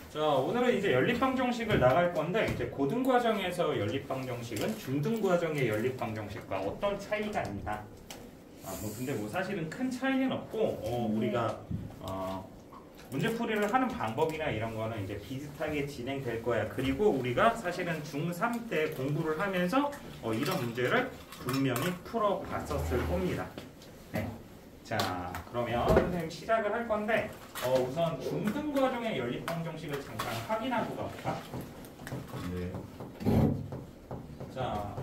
자, 오늘은 이제 연립방정식을 나갈 건데, 이제 고등과정에서 연립방정식은 중등과정의 연립방정식과 어떤 차이가 있나? 근데 사실은 큰 차이는 없고, 우리가 문제풀이를 하는 방법이나 이런 거는 이제 비슷하게 진행될 거야. 그리고 우리가 사실은 중3 때 공부를 하면서 이런 문제를 분명히 풀어봤었을 겁니다. 네. 자, 그러면 선생님 시작을 할 건데, 우선 중등과정의 연립방정식을 잠깐 확인하고 가볼까? 네. 자,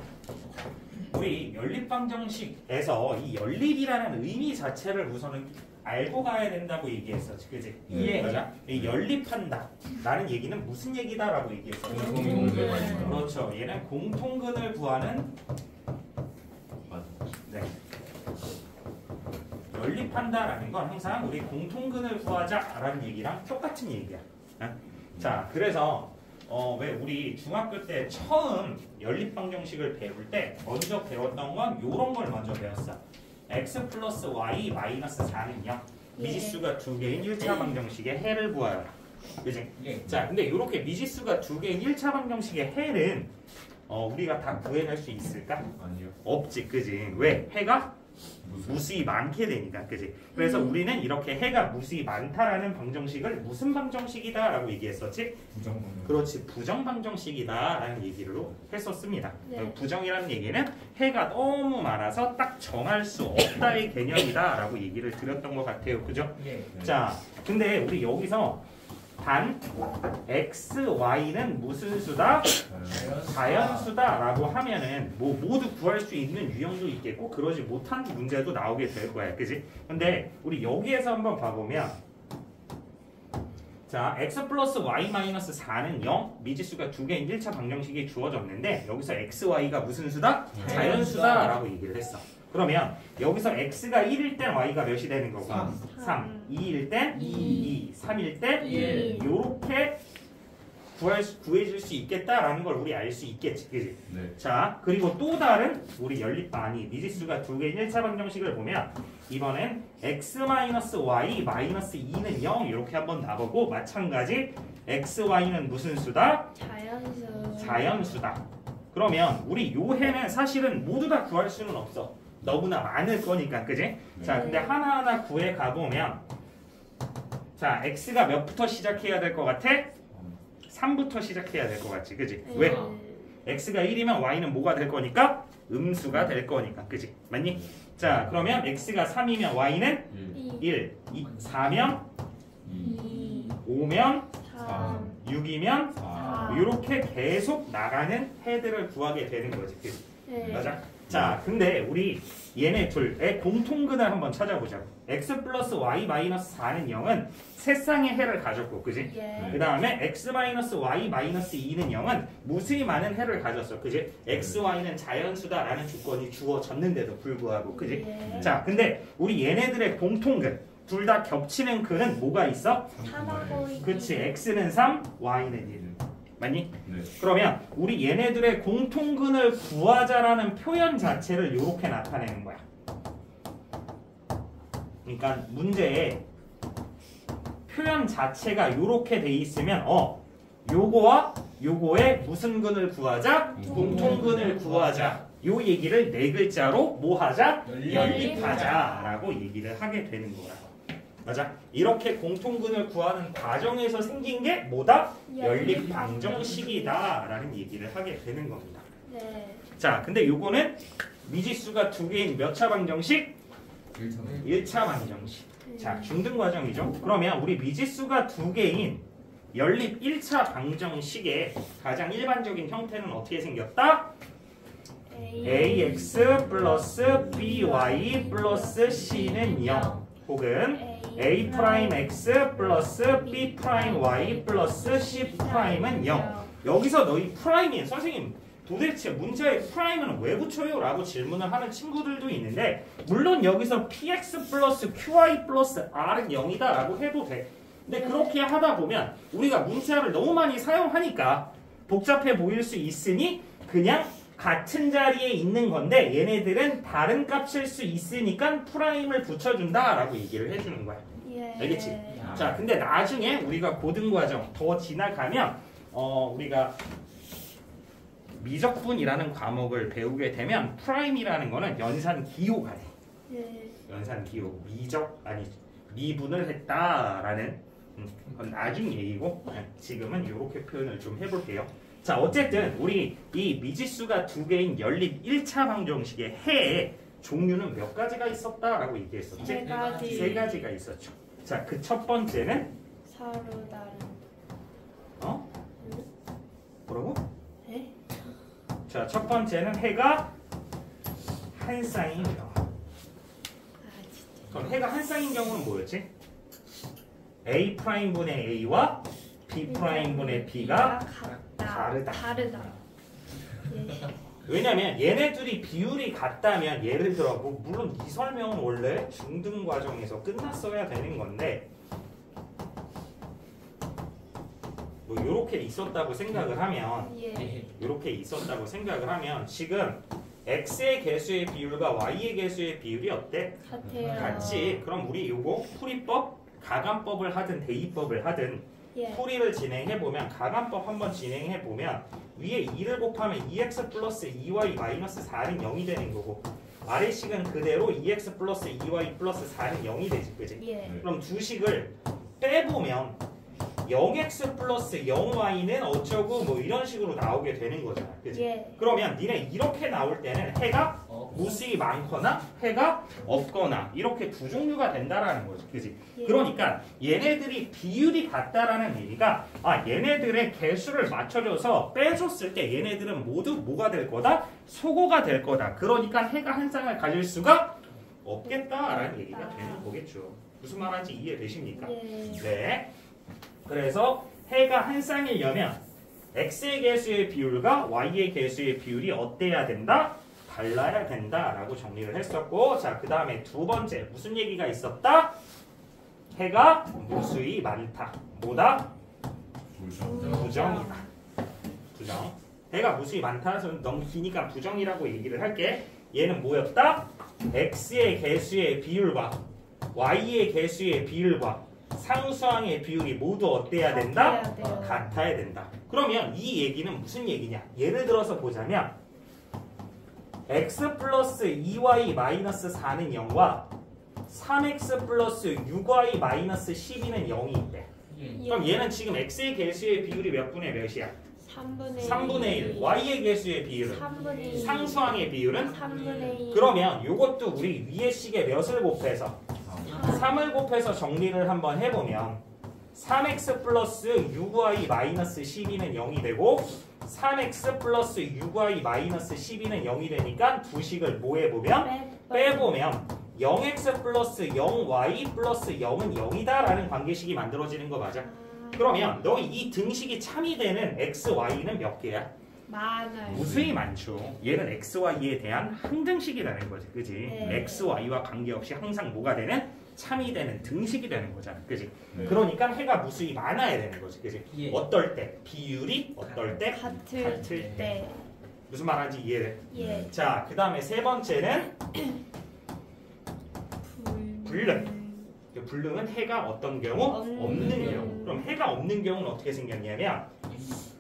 우리 연립방정식에서 이 연립이라는 의미 자체를 우선은 알고 가야 된다고 얘기했어. 그지? 예. 맞아? 이 연립한다. 라는 얘기는 무슨 얘기다라고 얘기했어? 공통근을 그렇죠. 얘는 공통근을 구하는 네. 연립한다라는 건 항상 우리 공통근을 구하자라는 얘기랑 똑같은 얘기야. 자, 그래서 왜 우리 중학교 때 처음 연립방정식을 배울 때 먼저 배웠던 건 요런 걸 먼저 배웠어. x 플러스 y 마이너스 4는요. 미지수가 두 개인 1차 방정식의 해를 구하라. 그지? 자, 근데 이렇게 미지수가 두 개인 1차 방정식의 해는 우리가 다 구해낼 수 있을까? 아니요. 없지, 그지? 왜? 해가 무수히 많게 되니까, 그지? 그래서 우리는 이렇게 해가 무수히 많다라는 방정식을 무슨 방정식이다 라고 얘기했었지? 부정방정식. 그렇지, 부정방정식이다 라는 얘기를 했었습니다. 네. 부정이라는 얘기는 해가 너무 많아서 딱 정할 수 없다의 개념이다 라고 얘기를 드렸던 것 같아요. 그죠? 네. 자, 근데 우리 여기서 단 x, y는 무슨 수다? 자연수다 라고 하면은 모두 구할 수 있는 유형도 있겠고 그러지 못한 문제도 나오게 될 거야. 그지? 근데 우리 여기에서 한번 봐보면 자, x 플러스 y 마이너스 4는 0 미지수가 두 개인 1차 방정식이 주어졌는데 여기서 x, y가 무슨 수다? 자연수다 라고 얘기를 했어. 그러면 여기서 x가 1일 땐 y가 몇이 되는 거고? 3. 2일 땐 2. 3일 땐 1. 요렇게 구해줄 수 있겠다라는 걸 우리 알 수 있겠지. 그지? 네. 자, 그리고 또 다른 우리 미지수가 두 개인 1차 방정식을 보면 이번엔 x-y 마이너스 2는 0 이렇게 한번 나보고 마찬가지 x, y는 무슨 수다? 자연수다. 그러면 우리 요 해는 사실은 모두 다 구할 수는 없어. 너무나 많을 거니까, 그지? 자, 근데 하나하나 구해 가보면 자, x가 몇부터 시작해야 될 것 같아? 3부터 시작해야 될 것 같지, 그지? 왜? x가 1이면 y는 뭐가 될 거니까? 음수가 될 거니까, 그지? 맞니? 자, 그러면 x가 3이면 y는 1, 4면 2, 5면 3, 6이면 4. 이렇게 계속 나가는 해들을 구하게 되는 거지, 그지? 네. 맞아? 자, 근데 우리 얘네 둘의 공통근을 한번 찾아보자고. x 플러스 y 마이너스 4는 0은 세쌍의 해를 가졌고, 그지? 예. 그 다음에 x 마이너스 y 마이너스 2는 0은 무수히 많은 해를 가졌어, 그지? x, y는 자연수다라는 조건이 주어졌는데도 불구하고, 그지? 예. 자, 근데 우리 얘네들의 공통근, 둘 다 겹치는 근은 뭐가 있어? 3하고 2. 그치, x는 3, y는 1. 맞니? 네. 그러면 우리 얘네들의 공통근을 구하자라는 표현 자체를 이렇게 나타내는 거야. 그러니까 문제에 표현 자체가 이렇게 돼 있으면 요거와 요거의 무슨 근을 구하자? 공통근을 구하자. 요 얘기를 네 글자로 뭐 하자? 연립하자 라고 얘기를 하게 되는 거야. 맞아? 이렇게 공통근을 구하는 과정에서 생긴 게 뭐다? 연립방정식이다 라는 얘기를 하게 되는 겁니다. 네. 자, 근데 요거는 미지수가 두 개인 몇 차 방정식? 1차 방정식. 자, 중등과정이죠. 그러면 우리 미지수가 두 개인 연립 1차 방정식의 가장 일반적인 형태는 어떻게 생겼다? ax 플러스 by 플러스 c는 0 혹은 a 프라임 x 플러스 b 프라임 y 플러스 c 프라임은 0. 여기서 너희 프라임이 선생님 도대체 문자에 프라임은 왜 붙여요? 라고 질문을 하는 친구들도 있는데 물론 여기서 px 플러스 qy 플러스 r은 0이다 라고 해도 돼. 근데 그렇게 하다 보면 우리가 문자를 너무 많이 사용하니까 복잡해 보일 수 있으니 그냥 같은 자리에 있는 건데 얘네들은 다른 값일 수 있으니까 프라임을 붙여준다 라고 얘기를 해주는 거야. 예. 알겠지? 자, 근데 나중에 우리가 고등과정 더 지나가면 우리가 미적분이라는 과목을 배우게 되면 프라임이라는 거는 연산 기호가 돼. 네. 연산 기호, 미분을 했다라는 그건 나중 얘기고 지금은 이렇게 표현을 좀 해볼게요. 자, 어쨌든 우리 이 미지수가 두 개인 연립 1차 방정식의 해에 종류는 몇 가지가 있었다라고 얘기했었지? 세 가지. 세 가지가 있었죠. 자, 그 첫 번째는 서로 다른. 뭐라고? 네? 자, 첫 번째는 해가 한 쌍인 경우. 아 진짜. 그럼 해가 한 쌍인 경우는 뭐였지? A 프라임 분의 A와 B 프라임 분의 B가 다르다. 다르다. 예. 왜냐면 얘네들이 비율이 같다면 예를 들어 물론 이 설명은 원래 중등 과정에서 끝났어야 되는 건데 뭐 이렇게 있었다고 생각을 하면 예. 이렇게 있었다고 생각을 하면 지금 x의 개수의 비율과 y의 개수의 비율이 어때? 같아요. 같지. 그럼 우리 요거 풀이법, 가감법을 하든 대입법을 하든 예. 풀이를 진행해 보면 가감법 한번 진행해 보면 위에 2를 곱하면 2x 플러스 2y 마이너스 4는 0이 되는 거고 아래식은 그대로 2x 플러스 2y 플러스 4는 0이 되지, 그지? 예. 그럼 두 식을 빼보면 0x 플러스 0y는 어쩌고 뭐 이런 식으로 나오게 되는 거잖아, 그지? 예. 그러면 니네 이렇게 나올 때는 해가 무수히 많거나 해가 없거나 이렇게 두 종류가 된다라는 거죠, 그지? 예. 그러니까 얘네들이 비율이 같다라는 얘기가 얘네들의 개수를 맞춰줘서 빼줬을 때 얘네들은 모두 뭐가 될 거다? 소거가 될 거다. 그러니까 해가 한 쌍을 가질 수가 없겠다라는 얘기가 되는 거겠죠. 무슨 말인지 이해되십니까? 예. 네. 그래서 해가 한 쌍이려면 x의 개수의 비율과 y의 개수의 비율이 어때야 된다? 달라야 된다라고 정리를 했었고, 자, 그 다음에 두 번째 무슨 얘기가 있었다? 해가 무수히 많다. 뭐다? 부정이다. 부정. 해가 무수히 많다. 저는 너무 기니까 부정이라고 얘기를 할게. 얘는 뭐였다? x의 개수의 비율과 y의 개수의 비율과 상수항의 비율이 모두 어때야 된다? 같아야 돼요. 같아야 된다. 그러면 이 얘기는 무슨 얘기냐? 예를 들어서 보자면 x 플러스 2y 마이너스 4는 0과 3x 플러스 6y 마이너스 12는 0이 있대. 그럼 얘는 지금 x의 개수의 비율이 몇 분의 몇이야? 3분의 3분의 1. y의 개수의 비율은? 3분의 1. 상수항의 비율은? 3분의 1. 그러면 이것도 우리 위의 식에 몇을 곱해서? 3을 곱해서 정리를 한번 해보면 3x 플러스 6y 마이너스 12는 0이 되고 3x 플러스 6y 마이너스 12는 0이 되니까 두 식을 뭐 해보면? 빼보면 0x 플러스 0y 플러스 0은 0이다 라는 관계식이 만들어지는 거 맞아? 그러면 너 이 등식이 참이 되는 x, y는 몇 개야? 많아요. 무수히 많죠. 얘는 x, y에 대한 항등식이라는 거지, 그지? 네. x, y와 관계없이 항상 뭐가 되는? 참이 되는 등식이 되는 거잖아, 그지? 네. 그러니까 해가 무수히 많아야 되는 거지, 그지? 예. 어떨 때? 비율이 어떨 때? 같을 때. 무슨 말하는지 이해돼? 예. 자, 그 다음에 세 번째는 불능. 불능은 해가 어떤 경우? 없는 경우. 그럼 해가 없는 경우는 어떻게 생겼냐면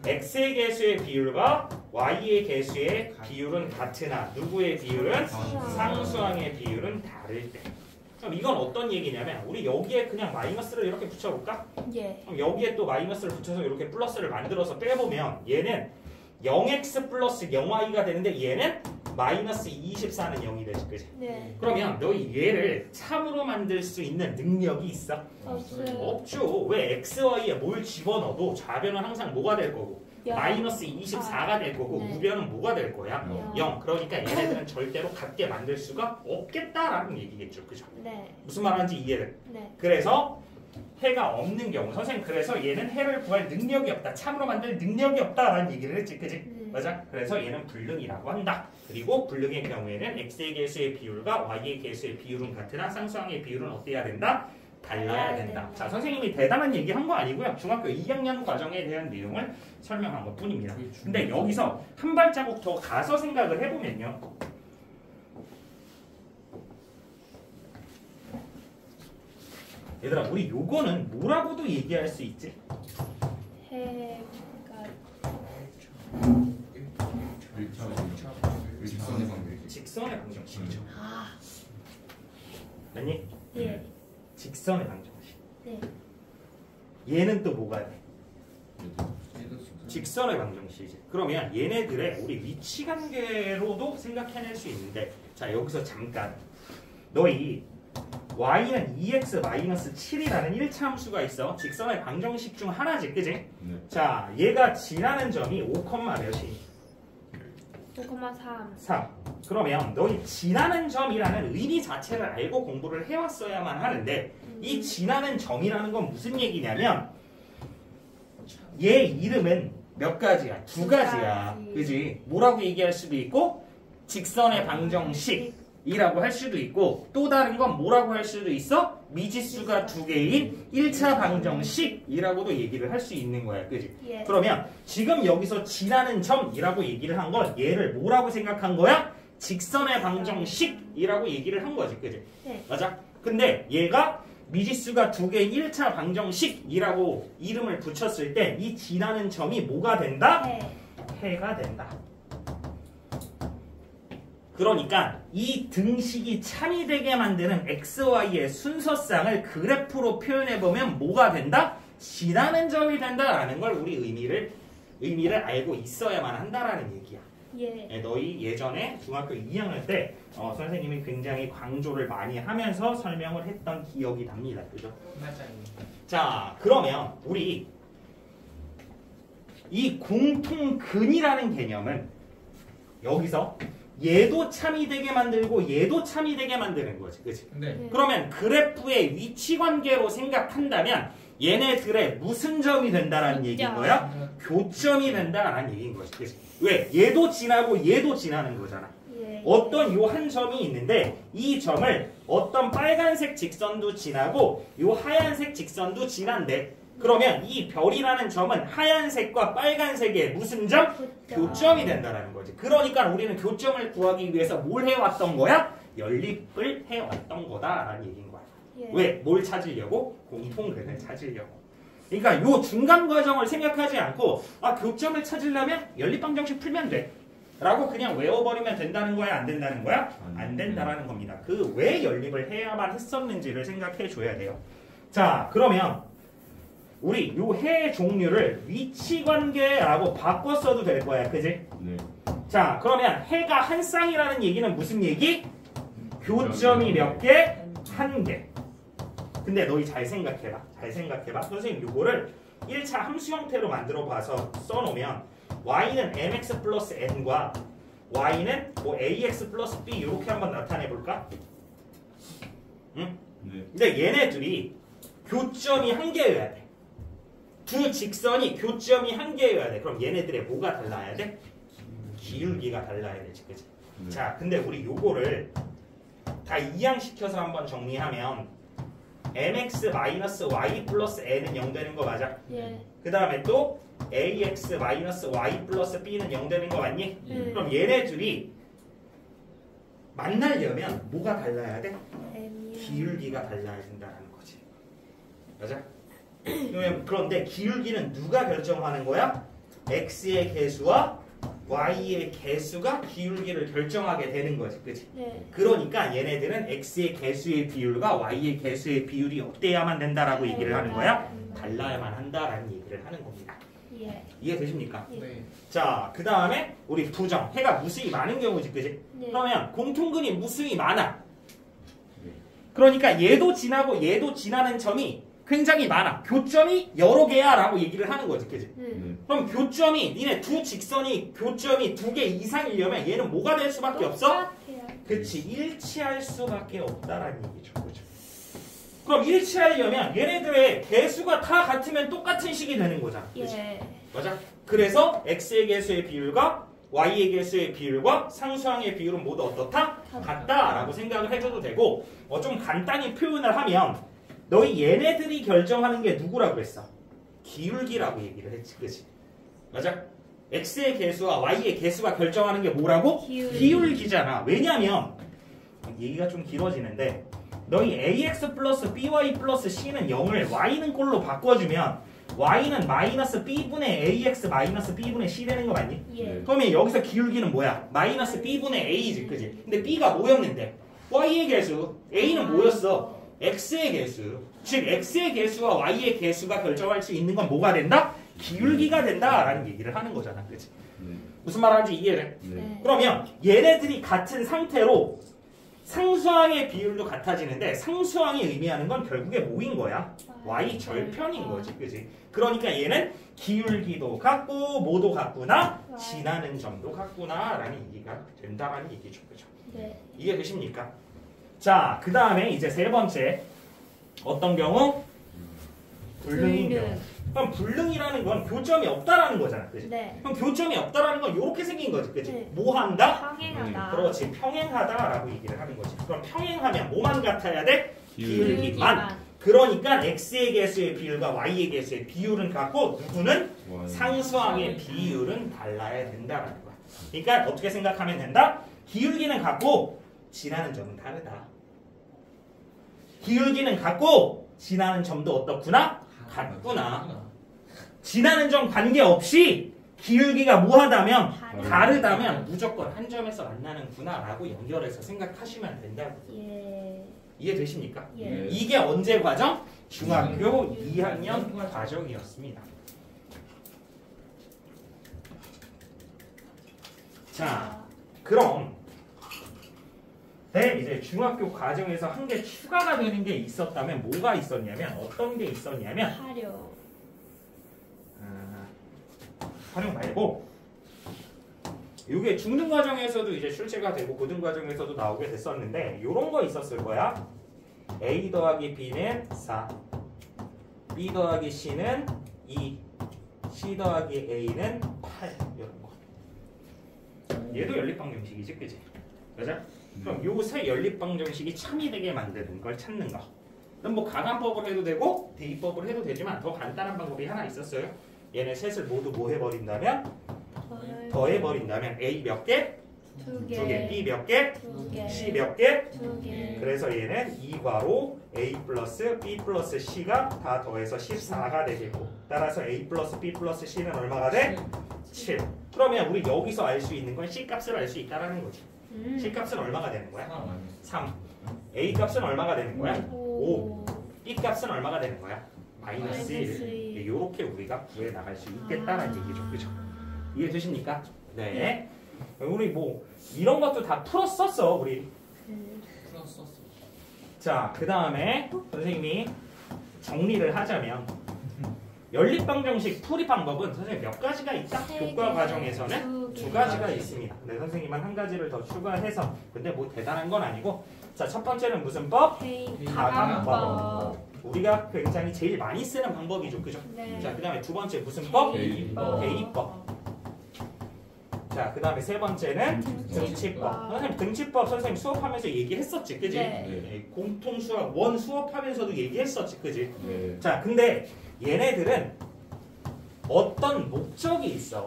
x의 개수의 비율과 y의 개수의 비율은 같으나 누구의 비율은? 상수항의 비율은 다를 때. 그럼 이건 어떤 얘기냐면 우리 여기에 그냥 마이너스를 이렇게 붙여볼까? 예. 그럼 여기에 또 마이너스를 붙여서 이렇게 플러스를 만들어서 빼보면 얘는 0x 플러스 0y가 되는데 얘는 마이너스 24는 0이 되지, 그지? 네. 그러면 너희 얘를 참으로 만들 수 있는 능력이 있어? 없어요. 없죠. 왜 x, y에 뭘 집어넣어도 좌변은 항상 뭐가 될 거고 마이너스 24가 될 거고 네. 우변은 뭐가 될 거야? 0. 그러니까 네. 얘네들은 절대로 같게 만들 수가 없겠다라는 얘기겠죠. 그죠? 네. 무슨 말하는지 이해돼? 네. 그래서 해가 없는 경우 선생님 그래서 얘는 해를 구할 능력이 없다. 참으로 만들 능력이 없다라는 얘기를 했지. 그지? 맞아? 그래서 얘는 불능이라고 한다. 그리고 불능의 경우에는 x의 개수의 비율과 y의 개수의 비율은 같으나 상수항의 비율은 어때야 된다? 달라야 된다. 자, 선생님이 대단한 얘기 한 거 아니고요. 중학교 2학년 과정에 대한 내용을 설명한 것 뿐입니다. 근데 여기서 한 발자국 더 가서 생각을 해보면요. 얘들아 우리 요거는 뭐라고도 얘기할 수 있지? 해가 직선의 관계. 직선의 방정식이죠. 아, 맞니? 예, 직선의 방정식. 네, 얘는 또 뭐가 돼? 얘도 직선. 직선의 방정식이지. 그러면 얘네들의 우리 위치 관계로도 생각해낼 수 있는데, 자 여기서 잠깐 너희 y는 2x-7이라는 1차 함수가 있어. 직선의 방정식 중 하나지, 그지? 네. 자 얘가 지나는 점이 5, 몇이? 5,3. 3. 그러면 너희 지나는 점이라는 의미 자체를 알고 공부를 해왔어야만 하는데, 이 지나는 점이라는 건 무슨 얘기냐면 얘 이름은 몇 가지야? 두 가지야. 그지? 뭐라고 얘기할 수도 있고 직선의 방정식이라고 할 수도 있고, 또 다른 건 뭐라고 할 수도 있어? 미지수가 두 개인 1차 방정식이라고도 얘기를 할 수 있는 거야. 그지? 예, 그러면 지금 여기서 지나는 점이라고 얘기를 한 건 얘를 뭐라고 생각한 거야? 직선의 방정식이라고 얘기를 한 거지. 그지? 네, 맞아? 근데 얘가 미지수가 두 개인 1차 방정식이라고 이름을 붙였을 때 이 지나는 점이 뭐가 된다? 해, 해가 된다. 그러니까 이 등식이 참이 되게 만드는 XY의 순서상을 그래프로 표현해보면 뭐가 된다? 지나는 점이 된다라는 걸 우리 의미를 알고 있어야만 한다라는 얘기야. 예, 너희 예전에 중학교 2학년 때 선생님이 굉장히 강조를 많이 하면서 설명을 했던 기억이 납니다. 그죠? 맞아요. 자, 그러면 우리 이 공통근이라는 개념은 여기서 얘도 참이 되게 만들고 얘도 참이 되게 만드는 거지. 그치? 네. 그러면 그래프의 위치 관계로 생각한다면 얘네들의 무슨 점이 된다라는 얘기인 거야? 교점이 된다라는 얘기인 거지. 그치? 왜? 얘도 지나고 얘도 지나는 거잖아. 예, 어떤 요 한 점이 있는데 이 점을 어떤 빨간색 직선도 지나고 요 하얀색 직선도 지난대. 그러면 이 별이라는 점은 하얀색과 빨간색의 무슨 점? 교점이 된다라는 거지. 그러니까 우리는 교점을 구하기 위해서 뭘 해왔던 거야? 연립을 해왔던 거다라는 얘기인 거야. 예, 왜? 뭘 찾으려고? 공통근을 찾으려고. 그러니까 요 중간 과정을 생각하지 않고 교점을 찾으려면 연립방정식 풀면 돼 라고 그냥 외워버리면 된다는 거야? 안 된다는 거야? 안 된다라는 겁니다. 그 왜 연립을 해야만 했었는지를 생각해 줘야 돼요. 자, 그러면 우리 요 해 종류를 위치관계라고 바꿔 써도 될 거야. 그지? 네. 자, 그러면 해가 한 쌍이라는 얘기는 무슨 얘기? 교점이 몇 개? 한 개. 근데 너희 잘 생각해봐. 잘 생각해봐. 선생님 요거를 1차 함수 형태로 만들어 봐서 써놓으면 y는 mx 플러스 n과 y는 뭐 ax 플러스 b 이렇게 한번 나타내 볼까? 응? 네. 근데 얘네들이 교점이 한 개여야 돼. 두 직선이 교점이 한 개여야 돼. 그럼 얘네들의 뭐가 달라야 돼? 기울기가 달라야 되지. 그치? 네. 자, 근데 우리 요거를 다 이항시켜서 한번 정리하면 mx-y 플러스 n은 0 되는 거 맞아? 예, 그 다음에 또 ax-y 플러스 b는 0 되는 거 맞니? 네. 그럼 얘네들이 만나려면 뭐가 달라야 돼? 기울기가 달라야 된다는 거지. 맞아? 그런데 기울기는 누가 결정하는 거야? x의 개수와 y의 개수가 기울기를 결정하게 되는 거지. 그치? 네, 그러니까 얘네들은 x의 개수의 비율과 y의 개수의 비율이 어때야만 된다라고 얘기를 하는 거야? 달라야만 한다라는 얘기를 하는 겁니다. 예, 이해되십니까? 네. 자, 그 다음에 우리 부정. 해가 무수히 많은 경우지. 그치? 네, 그러면 공통근이 무수히 많아. 그러니까 얘도 지나고 얘도 지나는 점이 굉장히 많아. 교점이 여러 개야 라고 얘기를 하는 거지. 그치? 네, 네. 그럼 교점이 니네 두 직선이 교점이 2개 이상이려면 얘는 뭐가 될 수밖에 없어? 똑같아요. 그치, 일치할 수밖에 없다라는 얘기죠. 그죠? 그럼 일치하려면 얘네들의 개수가 다 같으면 똑같은 식이 되는 거잖아. 그치? 예, 맞아? 그래서 x의 개수의 비율과 y의 개수의 비율과 상수항의 비율은 모두 어떻다? 같다라고 생각을 해줘도 되고, 좀 간단히 표현을 하면 너희 얘네들이 결정하는 게 누구라고 그랬어? 기울기라고 얘기를 했지. 그치? 맞아? x의 개수와 y의 개수가 결정하는 게 뭐라고? 기울기. 기울기잖아. 왜냐면 얘기가 좀 길어지는데 너희 ax 플러스 by 플러스 c는 0을 y는 꼴로 바꿔주면 y는 마이너스 b분의 ax 마이너스 b분의 c 되는 거 맞니? 예. 그러면 여기서 기울기는 뭐야? 마이너스 b분의 a지, 그지? 근데 b가 뭐였는데? y의 개수, a는 뭐였어? x의 개수. 즉 x의 개수와 y의 개수가 결정할 수 있는 건 뭐가 된다? 기울기가 된다라는 얘기를 하는 거잖아, 그지? 네. 무슨 말하는지 이해돼? 네. 그러면 얘네들이 같은 상태로 상수항의 비율도 같아지는데 상수항이 의미하는 건 결국에 뭐인 거야? y 절편인 거지, 그지? 그러니까 얘는 기울기도 같고 뭐도 같구나, 지나는 점도 같구나라는 얘기가 된다라는 얘기죠, 그죠? 네. 이해되십니까? 자, 그 다음에 이제 세 번째 어떤 경우? 불능인 경우. 그럼 불능이라는 건 교점이 없다라는 거잖아, 그지? 네. 그럼 교점이 없다라는 건 이렇게 생긴 거지, 그지? 네. 뭐 한다? 평행하다. 그렇지, 평행하다라고 얘기를 하는 거지. 그럼 평행하면 뭐만 같아야 돼? 기울기. 기울기만. 그러니까 x의 개수의 비율과 y의 개수의 비율은 같고 누구는 상수항의 비율은 달라야 된다라는 거야. 그러니까 어떻게 생각하면 된다? 기울기는 같고 지나는 점은 다르다. 기울기는 같고 지나는 점도 어떻구나? 같구나. 지나는 점 관계없이 기울기가 뭐하다면 다르다면 무조건 한 점에서 만나는구나라고 연결해서 생각하시면 된다고. 예. 이해되십니까? 예. 이게 언제 과정? 중학교 2학년 과정이었습니다. 자, 그럼 이제 중학교 과정에서 한 개 추가가 되는 게 있었다면 뭐가 있었냐면 어떤 게 있었냐면 하려. 활용 말고 이게 중등 과정에서도 이제 출제가 되고 고등 과정에서도 나오게 됐었는데 이런 거 있었을 거야. A 더하기 B는 4, B 더하기 C는 2, C 더하기 A는 8 이런 거. 얘도 연립방정식이지, 그지? 맞아? 그럼 요 세 연립방정식이 참이 되게 만드는 걸 찾는 거. 그럼 뭐 가간법을 해도 되고 대입법을 해도 되지만 더 간단한 방법이 하나 있었어요. 얘네 셋을 모두 뭐 해버린다면? 더해버린다면 A 몇 개? 두 개. 2개. B 몇 개? 두 개. C 몇 개? 두 개. 그래서 얘는 2괄호 A 플러스 B 플러스 C가 다 더해서 14가 되겠고 따라서 A 플러스 B 플러스 C는 얼마가 돼? 7. 그러면 우리 여기서 알 수 있는 건 C 값을 알 수 있다는 거지. C 값은 얼마가 되는 거야? 3. A 값은 얼마가 되는 거야? 5. B 값은 얼마가 되는 거야? 마이너스 1. 이렇게 우리가 구해 나갈 수 있겠다는 얘기죠. 그죠? 이해되십니까? 네. 우리 뭐 이런 것도 다 풀었었어, 우리. 풀었었어. 자, 그 다음에 선생님이 정리를 하자면 연립방정식 풀이 방법은 선생님 몇 가지가 있다? 교과 과정에서는 두 가지가 있습니다. 근데 선생님은 한 가지를 더 추가해서 근데 뭐 대단한 건 아니고 자, 첫 번째는 무슨 법? 가강법. 우리가 굉장히 제일 많이 쓰는 방법이죠. 그죠? 네. 자, 그 다음에 두 번째 무슨 법? 대입법. 대입법. 자, 그 다음에 세 번째는 등치법. 선생님 등치법 선생님 수업하면서 얘기했었지, 그지? 네. 공통 수학 원 수업하면서도 얘기했었지, 그지? 네. 자, 근데 얘네들은 어떤 목적이 있어.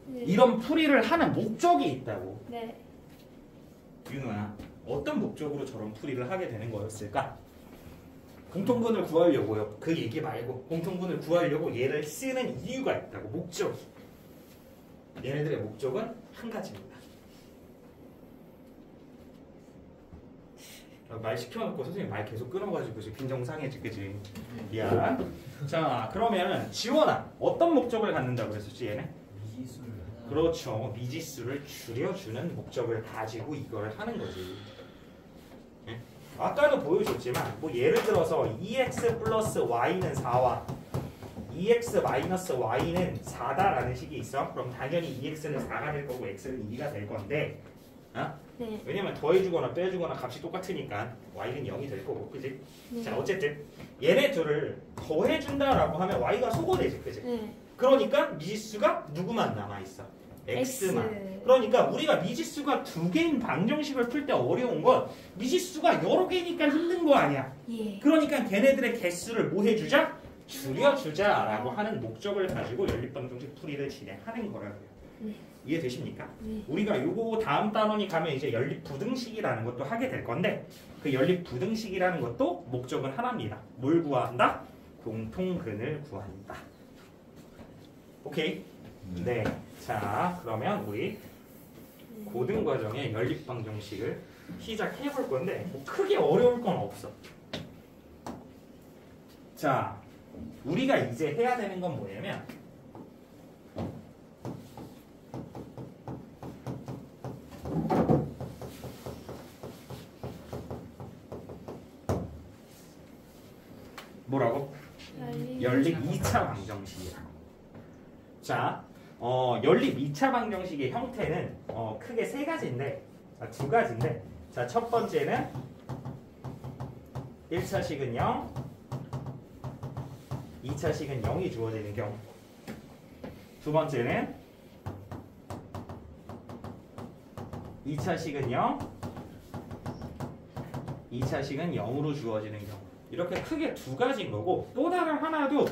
네. 이런 풀이를 하는 목적이 있다고. 네. 윤호야, 어떤 목적으로 저런 풀이를 하게 되는 거였을까? 공통분을 구하려고요. 그 얘기 말고 공통분을 구하려고 얘를 쓰는 이유가 있다고. 목적. 얘네들의 목적은 한 가지입니다. 말 시켜놓고 선생님 말 계속 끊어가지고 지금 빈정상해지, 그지? 미안. 자, 그러면 지원아 어떤 목적을 갖는다고 그랬었지 얘네? 미지수를 하나. 그렇죠. 미지수를 줄여주는 목적을 가지고 이걸 하는 거지. 예? 아까도 보여줬지만 뭐 예를 들어서 2x 플러스 y는 4와 2x 마이너스 y는 4다라는 식이 있어. 그럼 당연히 2x는 4가 될 거고 x는 2가 될 건데 네. 왜냐면 더해주거나 빼주거나 값이 똑같으니까 y는 0이 될 거고, 그지? 네. 자, 어쨌든 얘네 둘을 더해준다라고 하면 y가 소거되지, 그지? 네. 그러니까 미지수가 누구만 남아있어? x만. X. 그러니까 우리가 미지수가 두 개인 방정식을 풀 때 어려운 건 미지수가 여러 개니까 힘든 거 아니야. 예. 그러니까 걔네들의 개수를 뭐 해주자? 줄여주자라고 하는 목적을 가지고 연립방정식 풀이를 진행하는 거라고요. 네. 이해되십니까? 네. 우리가 요거 다음 단원이 가면 이제 연립부등식이라는 것도 하게 될 건데 그 연립부등식이라는 것도 목적은 하나입니다. 뭘 구한다? 공통근을 구한다. 오케이? 네. 자, 그러면 우리 고등과정의 연립방정식을 시작해 볼 건데 뭐 크게 어려울 건 없어. 자, 우리가 이제 해야 되는 건 뭐냐면 뭐라고? 연립 2차 방정식이라고. 자, 연립 2차 방정식의 형태는 크게 세 가지인데, 두 가지인데, 자, 첫 번째는 1차식은 0, 2차식은 0이 주어지는 경우. 두 번째는 2차식은 0, 2차식은 0으로 주어지는 경우. 이렇게 크게 두 가지인 거고 또 다른 하나도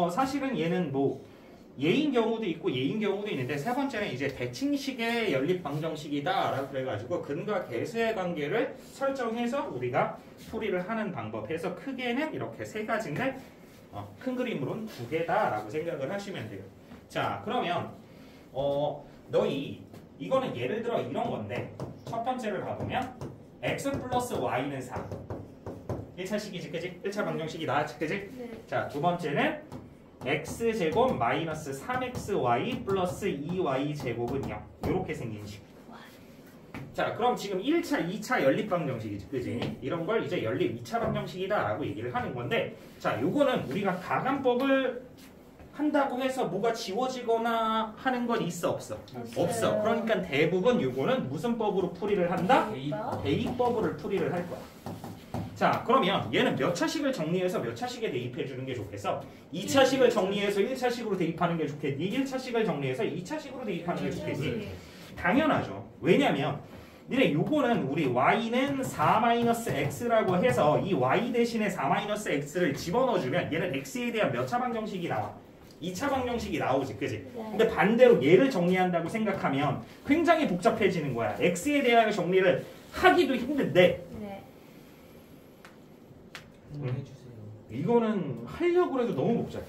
사실은 얘는 뭐 예인 경우도 있고 예인 경우도 있는데 세 번째는 이제 대칭식의 연립 방정식이다라고 그래가지고 근과 계수의 관계를 설정해서 우리가 풀이를 하는 방법 해서 크게는 이렇게 세 가지인데 큰 그림으로는 두 개다라고 생각을 하시면 돼요. 자, 그러면 너희 이거는 예를 들어 이런 건데 첫 번째를 봐보면 x 플러스 y는 4 1차식이지, 그지? 1차 방정식이 나왔지, 그지? 네. 자, 두 번째는 x제곱 마이너스 3xy 플러스 2y제곱은 0 이렇게 생긴 식. 자, 그럼 지금 1차, 2차 연립 방정식이지, 그지? 이런 걸 이제 연립 2차 방정식이다 라고 얘기를 하는 건데 자, 요거는 우리가 가감법을 한다고 해서 뭐가 지워지거나 하는 건 있어, 없어? 없어. 그러니까 대부분 요거는 무슨 법으로 풀이를 한다? 대입법으로 풀이를 할 거야. 자, 그러면 얘는 몇 차식을 정리해서 몇 차식에 대입해 주는 게 좋겠어? 2차식을 정리해서 1차식으로 대입하는 게 좋겠니? 1차식을 정리해서 2차식으로 대입하는 게 좋겠니? 당연하죠. 왜냐면 니네 요거는 우리 y는 4-x라고 해서 이 y 대신에 4-x를 집어넣어주면 얘는 x에 대한 몇 차 방정식이 나와? 2차 방정식이 나오지, 그지? 근데 반대로 얘를 정리한다고 생각하면 굉장히 복잡해지는 거야. x에 대한 정리를 하기도 힘든데 해주세요. 이거는 하려고 해도 너무 복잡해.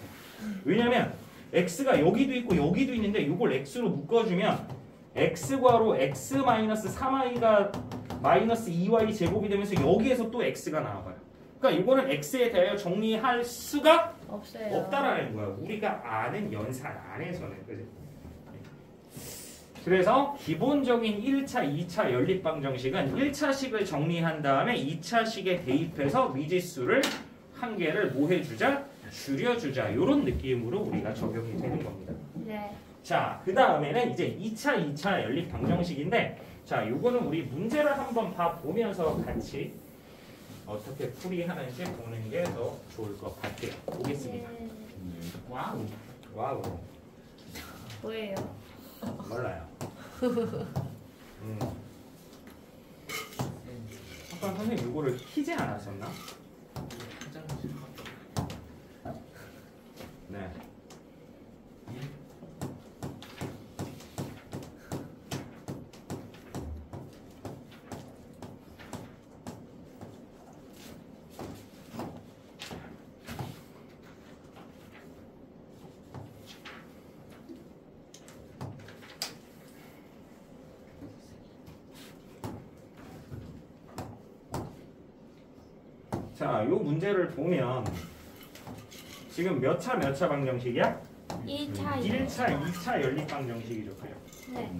왜냐면 x가 여기도 있고 여기도 있는데 이걸 x로 묶어주면 x괄호 x-3i가 마이너스 2y 제곱이 되면서 여기에서 또 x가 나와봐요. 그러니까 이거는 x에 대하여 정리할 수가 없어요. 없다라는 거야. 우리가 아는 연산 안에서는. 그지? 그래서 기본적인 1차, 2차 연립방정식은 1차식을 정리한 다음에 2차식에 대입해서 미지수를 한 개를 뭐 해주자? 줄여주자. 이런 느낌으로 우리가 적용이 되는 겁니다. 네. 자, 그 다음에는 이제 2차 연립방정식인데 자, 요거는 우리 문제를 한번 보면서 같이 어떻게 풀이하는지 보는 게 더 좋을 것 같아요. 보겠습니다. 와우. 와우. 뭐예요? 몰라요. 아까 선생님 이거를 키지 않았었나? 화장실. 네. 자, 요 문제를 보면 지금 몇 차 방정식이야? 1차, 1차, 2차 연립방정식이죠. 그래요. 네.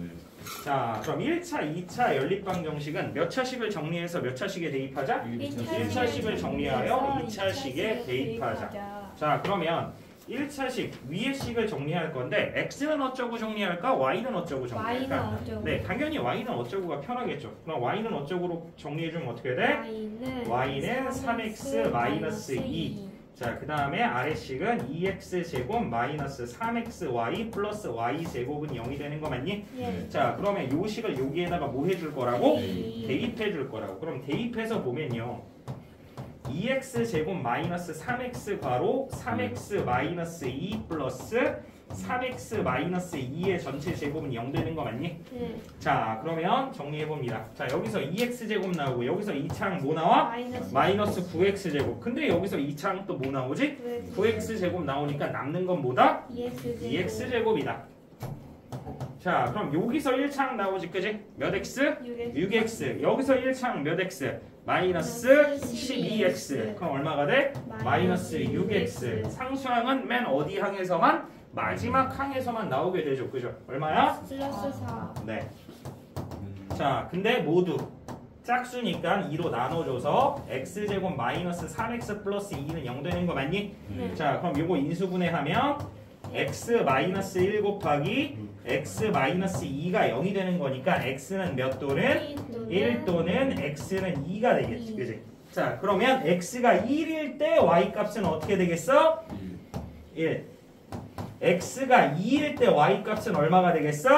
자, 그럼 1차, 2차 연립방정식은 몇 차식을 정리해서 몇 차식에 대입하자? 1차식을 정리하여 2차식에 대입하자. 자, 그러면 1차식 위의 식을 정리할 건데 x는 어쩌고 정리할까? y는 어쩌고 정리할까? y는 어쩌고. 네, 당연히 y는 어쩌고가 편하겠죠. 그럼 y는 어쩌고로 정리해주면 어떻게 돼? y는 3x 마이너스 2. 자, 그 다음에 아래식은 2x제곱 마이너스 3xy 플러스 y제곱은 0이 되는 거 맞니? 예. 자, 그러면 요 식을 여기에다가 뭐 해줄 거라고? 대입. 대입해 줄 거라고. 그럼 대입해서 보면요. 2x제곱 마이너스 3x 괄호 3x 마이너스 2 플러스 3x 마이너스 2의 전체 제곱은 0 되는 거 맞니? 네. 자 그러면 정리해봅니다. 자 여기서 2x제곱 나오고 여기서 2창 뭐 나와? 마이너스 9x제곱. 근데 여기서 2창 또 뭐 나오지? 9x제곱 나오니까 남는 건 뭐다? 2x제곱이다. 자 그럼 여기서 1창 나오지 그지? 몇 x? 6x. 여기서 1창 몇 x? 마이너스 12x. 그럼 얼마가 돼? 마이너스 6x. 상수항은 맨 어디 항에서만? 마지막 항에서만 나오게 되죠. 그죠? 얼마야? 플러스 4. 네. 자 근데 모두 짝수니까 2로 나눠줘서 x제곱 마이너스 3x 플러스 2는 0 되는 거 맞니? 네. 자 그럼 요거 인수분해하면 x 마이너스 1 곱하기 x 마이너스 2가 0이 되는 거니까 x는 몇 또는? 1 또는 x는 2가 되겠지. 그지? 자 그러면 x가 1일 때 y 값은 어떻게 되겠어? 1. x가 2일 때 y 값은 얼마가 되겠어?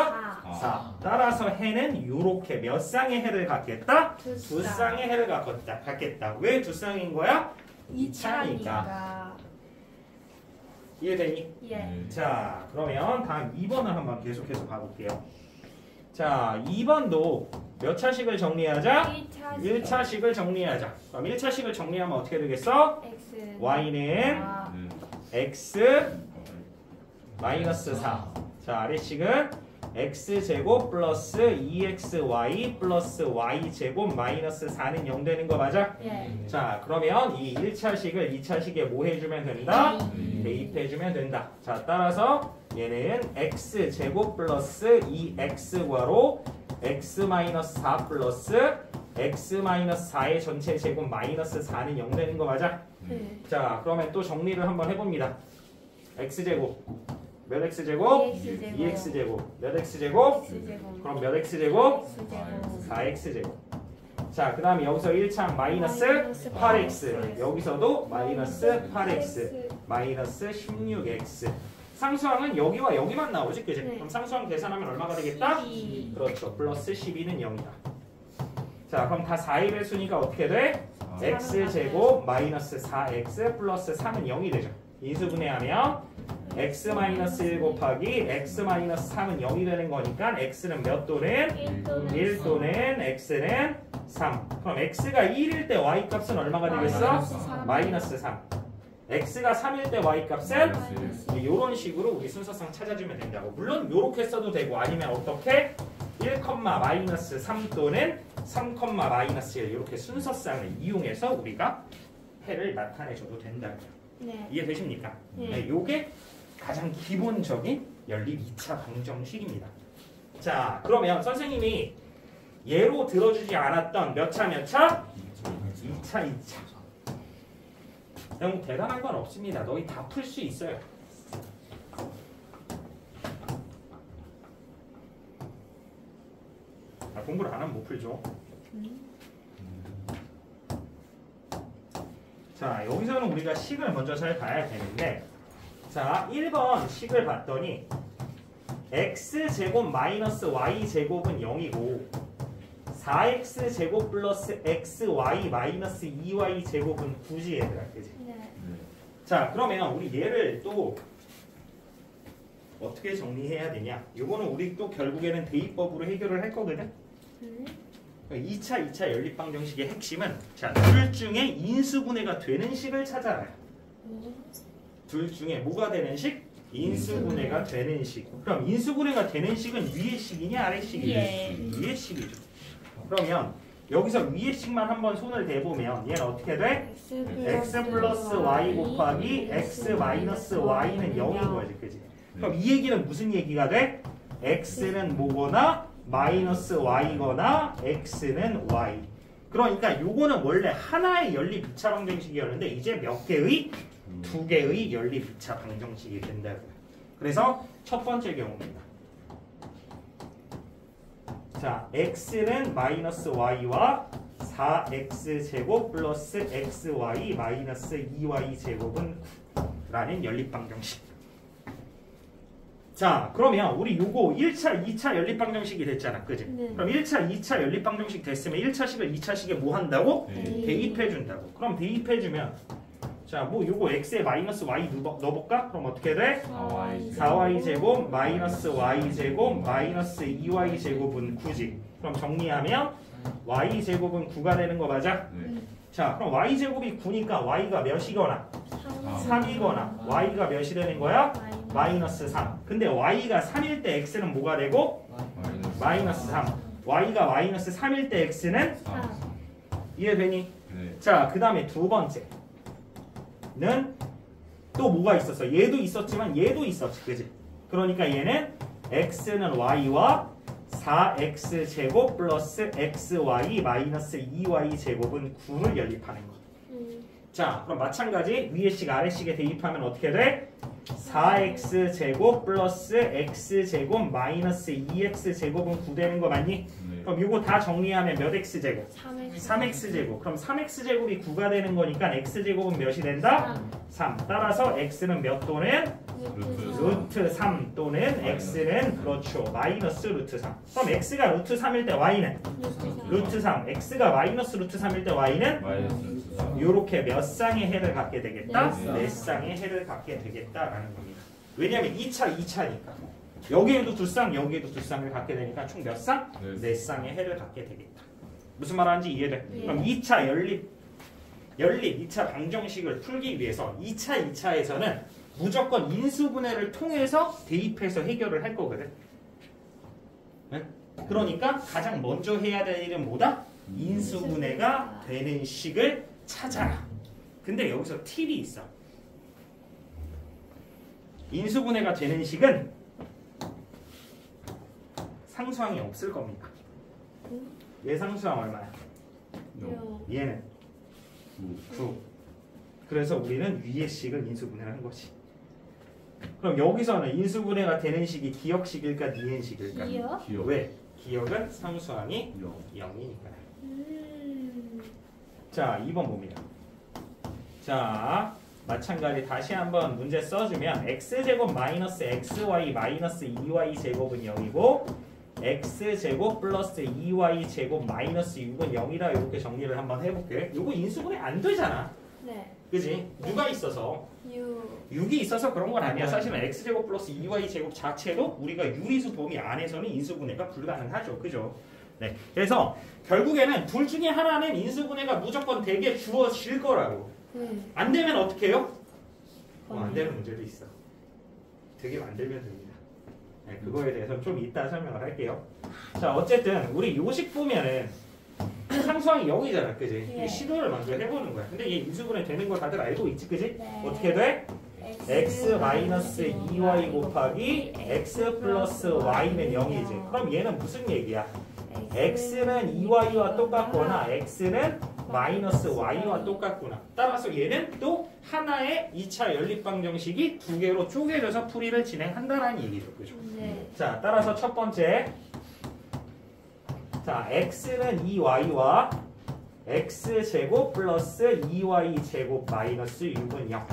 4. 따라서 해는 요렇게 몇 쌍의 해를 갖겠다? 두 쌍의 해를 갖겠다. 왜 두 쌍인 거야? 2차니까. 이해되니? 예. 자 그러면 다음 2번을 한번 계속해서 봐볼게요. 자 2번도 몇 차식을 정리하자? 1차식을 정리하자. 그럼 1차식을 정리하면 어떻게 되겠어? X. y는 x 마이너스 4. 자 아래식은 x제곱 플러스 2xy 플러스 y제곱 마이너스 4는 0 되는 거 맞아? 예. 자 그러면 이 1차식을 2차식에 뭐 해주면 된다? 대입해주면 된다. 자 따라서 얘는 x제곱 플러스 2x괄호 x 마이너스 4 플러스 x 마이너스 4의 전체 제곱 마이너스 4는 0 되는 거 맞아? 자 그러면 또 정리를 한번 해봅니다. x제곱 몇 x제곱? 2x제곱 몇 x제곱? 그럼 몇 x제곱? 4x제곱. 자 그 다음에 여기서 1창 마이너스 8x 여기서도 마이너스 8x 마이너스 16x. 상수항은 여기와 여기만 나오지 그지? 네. 그럼 상수항 계산하면 얼마가 되겠다? 12. 그렇죠. 플러스 12는 0이다. 자 그럼 다 4의 배수니까 어떻게 돼? x제곱 마이너스 4x 플러스 3은 0이 되죠. 인수분해하면 x-1 곱하기 x-3은 0이 되는 거니까 x는 몇 또는? 1 또는 x는 3. 그럼 x가 1일 때 y 값은 얼마가 되겠어? 마이너스 3. x가 3일 때 y 값은? 이런 식으로 우리 순서상 찾아주면 된다고. 물론 이렇게 써도 되고 아니면 어떻게? 1, 마이너스 3 또는 3, 마이너스 1 이렇게 순서상을 이용해서 우리가 해를 나타내줘도 된다. 네. 이해되십니까? 네. 네, 요게 가장 기본적인 연립 2차 방정식입니다. 자, 그러면 선생님이 예로 들어주지 않았던 몇 차? 2차. 너무 대단한 건 없습니다. 너희 다 풀 수 있어요. 공부를 안 하면 못 풀죠. 자, 여기서는 우리가 식을 먼저 잘 봐야 되는데 자, 1번 식을 봤더니 x제곱 마이너스 y제곱은 0이고 4x제곱 플러스 xy 마이너스 2y제곱은 9지 얘들아. 그치? 네. 자 그러면 우리 얘를 또 어떻게 정리해야 되냐. 요거는 우리 또 결국에는 대입법으로 해결을 할 거거든. 2차 연립방정식의 핵심은 자, 둘 중에 인수분해가 되는 식을 찾아라. 둘 중에 뭐가 되는 식? 인수분해가 되는 식. 그럼 인수분해가 되는 식은 위의 식이냐 아래 식이냐? 위의 식이죠. 그러면 여기서 위의 식만 한번 손을 대보면 얘는 어떻게 돼? x 플러스 y 곱하기 x 마이너스 y는 0인 거지. 그지? 그럼 이 얘기는 무슨 얘기가 돼? x는 뭐거나 마이너스 y거나 x는 y. 그러니까 요거는 원래 하나의 연립 2차 방정식이었는데 이제 몇 개의? 2개의 연립 2차 방정식이 된다고요. 그래서 첫 번째 경우입니다. 자, x는 마이너스 y와 4x제곱 플러스 xy 마이너스 2y제곱은 9라는 연립방정식. 자, 그러면 우리 요거 1차, 2차 연립방정식이 됐잖아. 그지? 네. 그럼 1차, 2차 연립방정식 됐으면 1차식을 2차식에 뭐 한다고? 네. 대입해준다고. 그럼 대입해주면 자, 뭐 요거 x에 마이너스 y 넣어볼까? 그럼 어떻게 돼? 4y 제곱 마이너스 y 제곱 마이너스 2y 제곱은 9지. 그럼 정리하면 y 제곱은 9가 되는 거 맞아? 네. 자, 그럼 y 제곱이 9니까 y가 몇이거나 3이거나 y가 몇이 되는 거야? 마이너스 3. 근데 y가 3일 때 x는 뭐가 되고? 마이너스 3. y가 마이너스 3일 때 x는 이해되니? 네. 자, 그 다음에 두 번째는 또 뭐가 있었어? 얘도 있었지만 얘도 있었지. 그지? 그러니까 얘는 x는 y와 4x 제곱 플러스 xy 마이너스 2y 제곱은 9를 연립하는 거. 자, 그럼 마찬가지 위에 식 아래 식에 대입하면 어떻게 돼? 4x 제곱 플러스 x 제곱 마이너스 2x 제곱은 9 되는 거 맞니? 네. 그럼 이거 다 정리하면 몇 x 제곱? 3x 3x 제곱. 그럼 3x 제곱이 9가 되는 거니까 x 제곱은 몇이 된다? 3. 따라서 x는 몇 또는? 루트 3 또는 x는 그렇죠. 마이너스 루트 3. 그럼 x가 루트 3일 때 y는? 루트 3. x가 마이너스 루트 3일 때 y는? 요렇게 몇 쌍의 해를 갖게 되겠다? 네 네 쌍의 해를 갖게 되겠다라는 겁니다. 왜냐면 2차, 2차니까. 여기에도 두 쌍, 여기에도 두 쌍을 갖게 되니까 총 몇 쌍? 네 쌍의 해를 갖게 되겠다. 무슨 말하는지 이해돼? 네. 그럼 2차 연립 2차 방정식을 풀기 위해서 2차, 2차에서는 무조건 인수분해를 통해서 대입해서 해결을 할 거거든. 네? 그러니까 가장 먼저 해야 될 일은 뭐다? 인수분해가 되는 식을 찾아라. 근데 여기서 팁이 있어. 인수분해가 되는 식은 상수항이 없을 겁니다. 얘 상수항 얼마야? 얘는 9. 그래서 우리는 위의 식을 인수분해를 한 거지. 그럼 여기서는 인수분해가 되는 식이 기역식일까 니은식일까? 기억? 왜? 기역은 상수항이 0이니까. 자, 2번 봅니다. 자, 마찬가지 다시 한번 문제 써주면 x제곱 마이너스 xy 마이너스 2y 제곱은 0이고 x제곱 플러스 2y 제곱 마이너스 6은 0이다. 이렇게 정리를 한번 해볼게. 이거 인수분해 안 되잖아. 네. 그지? 누가 있어서? 6이 있어서 그런 건 아니야. 사실은 x제곱 플러스 2y 제곱 자체도 우리가 유리수 범위 안에서는 인수분해가 불가능하죠. 그죠? 네. 그래서 결국에는 둘 중에 하나는 인수분해가 무조건 되게 주어질 거라고. 안 되면 어떻게 해요? 안 되는 문제도 있어. 되게 만들면 됩니다. 네, 그거에 대해서 좀 이따 설명을 할게요. 자, 어쨌든 우리 요식 보면은 상수항이 0이잖아. 그지? 네. 시도를 먼저 해보는 거야. 근데 얘 인수분해 되는 거 다들 알고 있지. 그지? 네. 어떻게 돼? x 마이너스 2y 곱하기 x 플러스 y는 0이지. 그럼 얘는 무슨 얘기야? x는 2y와 똑같거나 x는 마이너스 y와 똑같구나. 따라서 얘는 또 하나의 2차 연립방정식이 두 개로 쪼개져서 풀이를 진행한다는 얘기죠. 그죠? 네. 자, 따라서 첫 번째. 자, x는 2y와 x제곱 플러스 2y 제곱 마이너스 6은 0.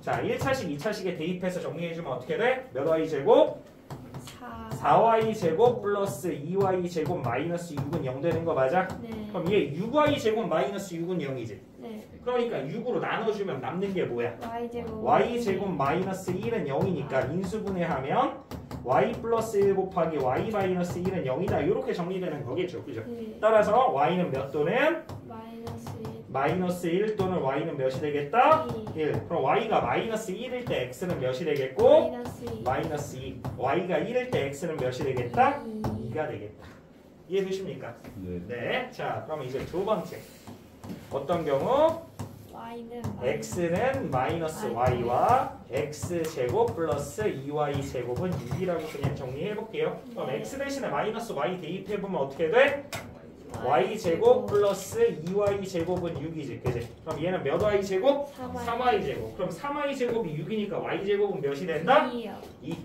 자, 1차식, 2차식에 대입해서 정리해주면 어떻게 돼? 몇 y 제곱? 4y 제곱 플러스 2y 제곱 마이너스 6은 0 되는 거 맞아? 네. 그럼 얘 6y 제곱 마이너스 6은 0이지. 네. 그러니까 6으로 나눠주면 남는 게 뭐야? y제곱 y 제곱 마이너스 1은 0이니까 인수분해하면 y 플러스 1 곱하기 y 마이너스 1은 0이다. 이렇게 정리되는 거겠죠. 그죠? 네. 따라서 y는 몇 또는? 마이너스 마이너스 1 또는 y는 몇이 되겠다? 1 1. 그럼 y가 마이너스 1일 때 x는 몇이 되겠고? 마이너스 2 마이너스 2. y가 1일 때 x는 몇이 되겠다? 2 2가 되겠다. 이해되십니까? 네. 네. 자, 그럼 이제 두 번째. 어떤 경우? y는 x는 마이너스 y와 x제곱 플러스 2y 제곱은 6이라고 그냥 정리해볼게요. 그럼 x 대신에 마이너스 y 대입해보면 어떻게 돼? y제곱 플러스 2y 제곱은 6이지. 그지? 그럼 얘는 몇 y 제곱? 3y 제곱. 그럼 3y 제곱이 6이니까 y 제곱은 몇이 된다? 2요. 2.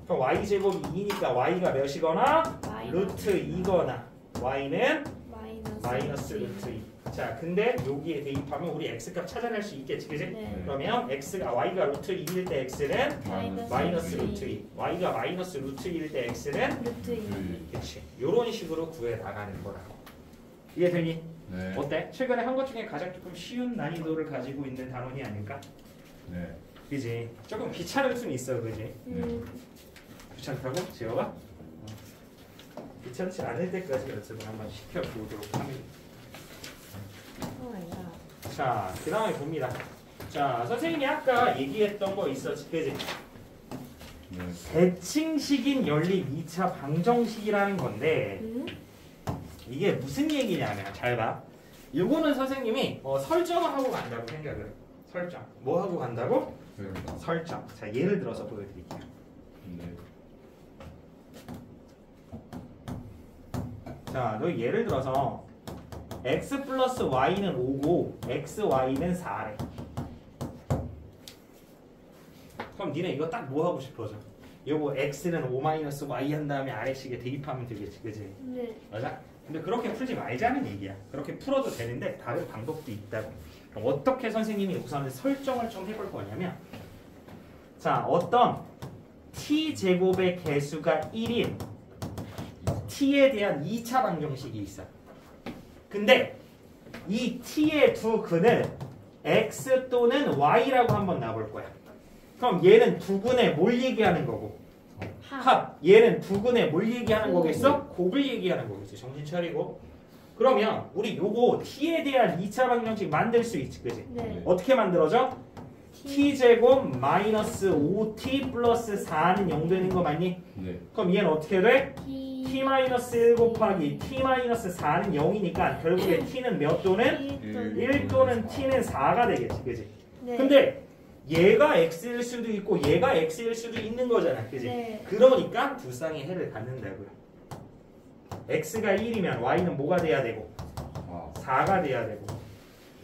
그럼 y 제곱이 2니까 y가 몇이거나? 루트 2거나 y는 마이너스 루트 2. 자, 근데 여기에 대입하면 우리 x값 찾아낼 수 있겠지, 그지? 네. 그러면 y가 루트 2일 때 x는 마이너스 이. 루트 2, y가 마이너스 루트 2일 때 x는 루트 2. 그치. 요런 식으로 구해 나가는 거라고. 이해되니? 네. 어때? 최근에 한 것 중에 가장 조금 쉬운 난이도를 가지고 있는 단원이 아닐까? 네. 그지? 조금 귀찮을 수는 있어, 그지? 귀찮다고? 지호가? 귀찮지 않을 때까지 연습을 한번 시켜보도록 합니다. 자, 그 다음에 봅니다. 자, 선생님이 아까 얘기했던 거 있었지, 그지? 네. 대칭식인 연립 2차 방정식이라는 건데 이게 무슨 얘기냐면 잘 봐. 이거는 선생님이 설정을 하고 간다고 생각을 해. 설정. 뭐 하고 간다고? 그러니까. 설정. 자, 예를 들어서 보여드릴게요. 네. 자, 너 예를 들어서 x 플러스 y는 5고 x, y는 4래. 그럼 니네 이거 딱 뭐 하고 싶어져? 요거 x는 5 마이너스 y 한 다음에 아래식에 대입하면 되겠지, 그지? 네. 맞아? 근데 그렇게 풀지 말자는 얘기야. 그렇게 풀어도 되는데 다른 방법도 있다고. 그럼 어떻게 선생님이 우선은 설정을 좀 해볼 거냐면, 자, 어떤 t제곱의 개수가 1인 t에 대한 2차 방정식이 있어. 근데 이 t의 두 근을 x 또는 y라고 한번 놔볼 거야. 그럼 얘는 두근의 뭘 얘기하는 거고? 합. 얘는 두근의 뭘 얘기하는 거겠어? 곱을 얘기하는 거겠지. 정신 차리고. 그러면 우리 요거 t에 대한 2차 방정식 만들 수 있지, 그지? 네. 어떻게 만들어져? t제곱 마이너스 5t 플러스 4는 0 되는 거 맞니? 네. 그럼 얘는 어떻게 돼? T t 마이너스 1 곱하기 t 마이너스 4는 0이니까 결국에 t는 몇 또는? 1 또는 t는 4가 되겠지, 그지? 네. 근데 얘가 x일 수도 있고 얘가 x일 수도 있는 거잖아, 그지? 네. 그러니까 두 쌍의 해를 갖는다고요. x가 1이면 y는 뭐가 돼야 되고? 아. 4가 돼야 되고,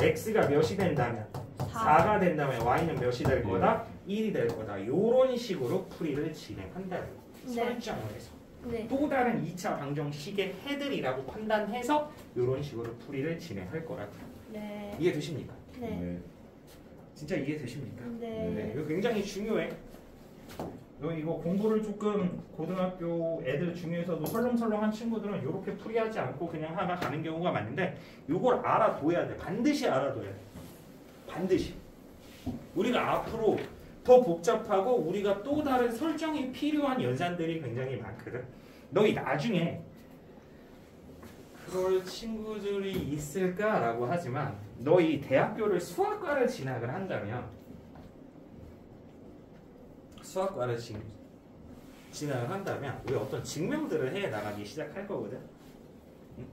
x가 몇이 된다면? 4가 된다면 y는 몇이 될 거다? 1이 될 거다. 요런 식으로 풀이를 진행한다고요. 네. 설정을 해서. 네. 또 다른 2차 방정식의 해들이라고 판단해서 요런 식으로 풀이를 진행할 거라고요. 네. 이해되십니까? 네. 네. 진짜 이해되십니까? 네, 네. 이거 굉장히 중요해. 너 이거 공부를 조금 고등학교 애들 중에서도 설렁설렁한 친구들은 이렇게 풀이하지 않고 그냥 하나 가는 경우가 많은데 이걸 알아둬야 돼. 반드시 알아둬야 돼. 반드시. 우리가 앞으로 더 복잡하고 우리가 또 다른 설정이 필요한 연산들이 굉장히 많거든. 너희 나중에 그럴 친구들이 있을까라고 하지만 너희 대학교를 수학과를 진학을 한다면 진학을 한다면 우리 어떤 증명들을 해 나가기 시작할 거거든. 응?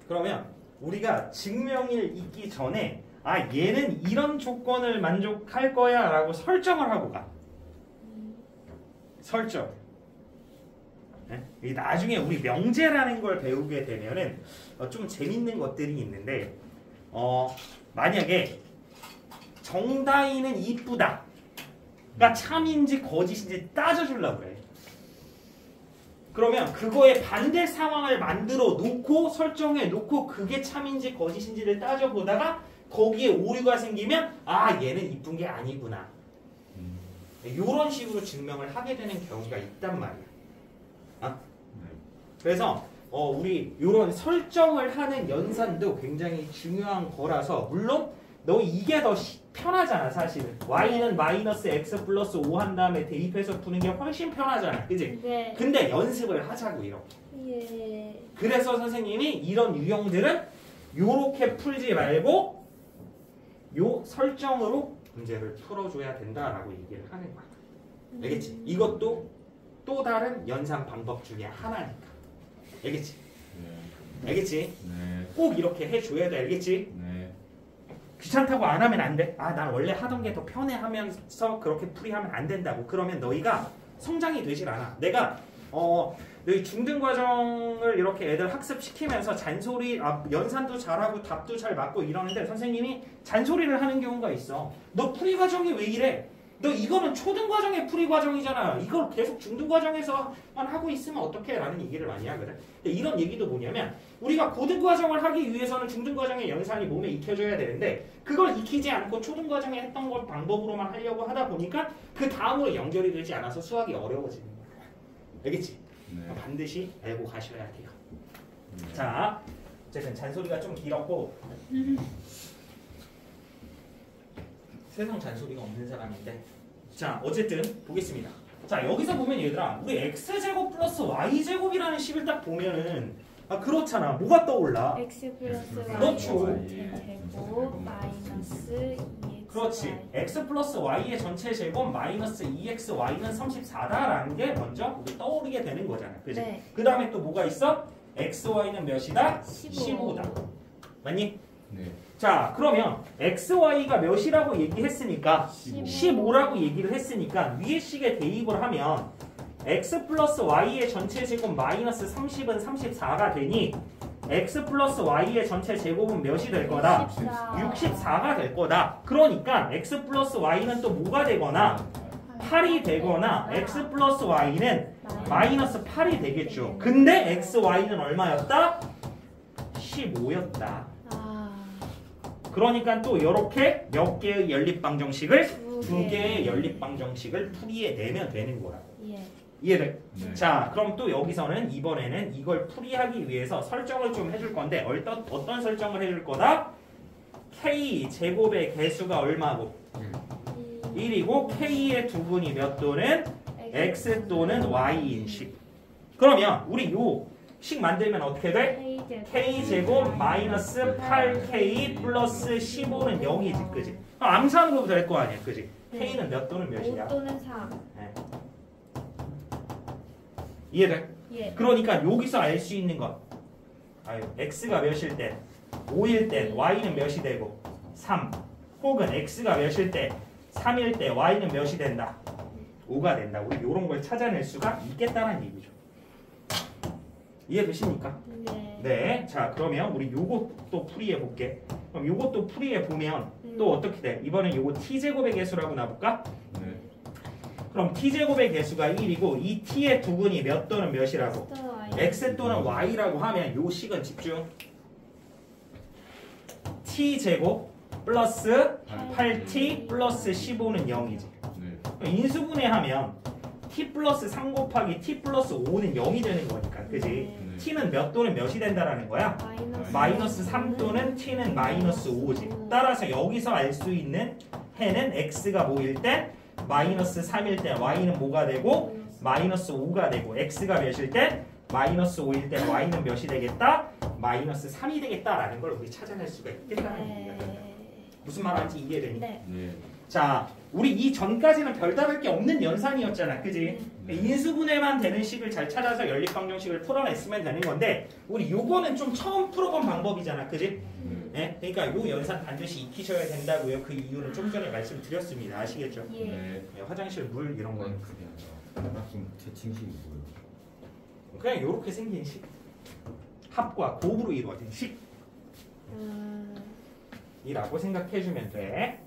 그러면 우리가 증명일 있기 전에 아 얘는 이런 조건을 만족할 거야 라고 설정을 하고 가. 설정. 네? 나중에 우리 명제라는 걸 배우게 되면은 좀 재밌는 것들이 있는데 만약에 정다희는 이쁘다 가 참인지 거짓인지 따져주려고 그래. 그러면 그거에 반대 상황을 만들어 놓고 설정해 놓고 그게 참인지 거짓인지를 따져보다가 거기에 오류가 생기면 아 얘는 이쁜 게 아니구나 이런 식으로 증명을 하게 되는 경우가 있단 말이야. 그래서 우리 이런 설정을 하는 연산도 굉장히 중요한 거라서 물론 너 이게 더 편하잖아 사실은. y는 마이너스 x 플러스 5 한 다음에 대입해서 푸는 게 훨씬 편하잖아, 그지? 네. 근데 연습을 하자고 이렇게. 예. 그래서 선생님이 이런 유형들은 요렇게 풀지 말고 요 설정으로 문제를 풀어줘야 된다라고 얘기를 하는 거야. 알겠지? 이것도 또 다른 연산 방법 중에 하나니까. 알겠지? 네. 알겠지? 네. 꼭 이렇게 해줘야 돼. 알겠지? 네. 귀찮다고 안 하면 안 돼. 아, 난 원래 하던 게 더 편해 하면서 그렇게 풀이하면 안 된다고. 그러면 너희가 성장이 되질 않아. 내가 너희 중등 과정을 이렇게 애들 학습시키면서 잔소리, 연산도 잘하고 답도 잘 맞고 이러는데 선생님이 잔소리를 하는 경우가 있어. 너 풀이 과정이 왜 이래? 너 이거는 초등 과정의 풀이 과정이잖아. 이걸 계속 중등 과정에서만 하고 있으면 어떡해? 라는 얘기를 많이 하거든. 근데 이런 얘기도 뭐냐면 우리가 고등 과정을 하기 위해서는 중등 과정의 연산이 몸에 익혀져야 되는데 그걸 익히지 않고 초등 과정에 했던 걸 방법으로만 하려고 하다 보니까 그 다음으로 연결이 되지 않아서 수학이 어려워지는 거야. 알겠지? 네. 반드시 알고 가셔야 돼요. 네. 자, 어쨌든 잔소리가 좀 길었고 세상 잔소리가 없는 사람인데 자 어쨌든 보겠습니다. 자 여기서 보면 얘들아 우리 x제곱 플러스 y제곱이라는 식을 딱 보면은 아 그렇잖아. 뭐가 떠올라? x 플러스 y 그렇죠. 제곱 마이너스 2x 그렇지. x 플러스 y의 전체 제곱 마이너스 2xy는 34다라는 게 먼저 우리 떠오르게 되는 거잖아. 그지? 네. 그 다음에 또 뭐가 있어? xy는 몇이다? 15. 15다. 맞니? 네. 자 그러면 xy가 몇이라고 얘기했으니까 15. 15라고 얘기를 했으니까 위에 식에 대입을 하면 x 플러스 y의 전체 제곱 마이너스 30은 34가 되니 x 플러스 y의 전체 제곱은 몇이 될 거다? 64가 될 거다. 그러니까 x 플러스 y는 또 뭐가 되거나 8이 되거나 x 플러스 y는 마이너스 8이 되겠죠. 근데 xy는 얼마였다? 15였다. 그러니까 또 이렇게 몇 개의 연립방정식을 두 개의 연립방정식을 풀이해 내면 되는 거라고. 예. 이해돼? 네. 자 그럼 또 여기서는 이번에는 이걸 풀이하기 위해서 설정을 좀 해줄 건데 어떤 설정을 해줄 거다? k 제곱의 개수가 얼마고? 1이고 k의 두분이 몇 또는 x 또는 y인 식. 그러면 우리 요 식 만들면 어떻게 돼? k제곱 마이너스 8k 플러스 15는 0이지 그지? 암산으로 될 거 아니야 그지? k는 몇 또는 5 몇이냐? 또는 3. 네. 이해돼? 예. 그러니까 여기서 알 수 있는 것 x가 몇일 때 5일 때 y는 몇이 되고 3 혹은 x가 몇일 때 3일 때 y는 몇이 된다? 5가 된다. 우리 이런 걸 찾아낼 수가 있겠다는 얘기죠. 이해되십니까? 네. 네. 자 그러면 우리 요것도 풀이해 볼게. 그럼 요것도 풀이해 보면 또 어떻게 돼? 이번엔 요거 t제곱의 개수라고 놔볼까? 네. 그럼 t제곱의 개수가 1이고 이 t의 두근이 몇 또는 몇이라고? x 또는 y라고 하면 요 식은 집중. t제곱 플러스 8t 플러스 15는 0이지. 네. 인수분해하면 t 플러스 3 곱하기 t 플러스 5는 0이 되는 거니까 그지? 네. t는 몇 또는 몇이 된다라는 거야? 마이너스 3 또는 t는 마이너스 5지. 따라서 여기서 알 수 있는 해는 x가 뭐일 때? 마이너스 3일 때 y는 뭐가 되고? 마이너스 5가 되고 x가 몇일 때? 마이너스 5일 때 y는 몇이 되겠다? 마이너스 3이 되겠다라는 걸 우리 찾아낼 수가 있겠다는 얘기야. 무슨 말인지 이해되니? 네. 네. 자, 우리 이 전까지는 별다를 게 없는 연산이었잖아, 그지? 인수분해만 되는 식을 잘 찾아서 연립방정식을 풀어냈으면 되는 건데 우리 요거는 좀 처음 풀어본 방법이잖아, 그지? 네? 그러니까 요 연산 반드시 익히셔야 된다고요. 그 이유는 좀 전에 말씀드렸습니다. 아시겠죠? 예. 네. 네, 화장실 물 이런 거 그건 그게 아니라 학생 대칭식이 뭐예요? 그냥 요렇게 생긴 식 합과 곱으로 이루어진 식이라고 생각해주면 돼.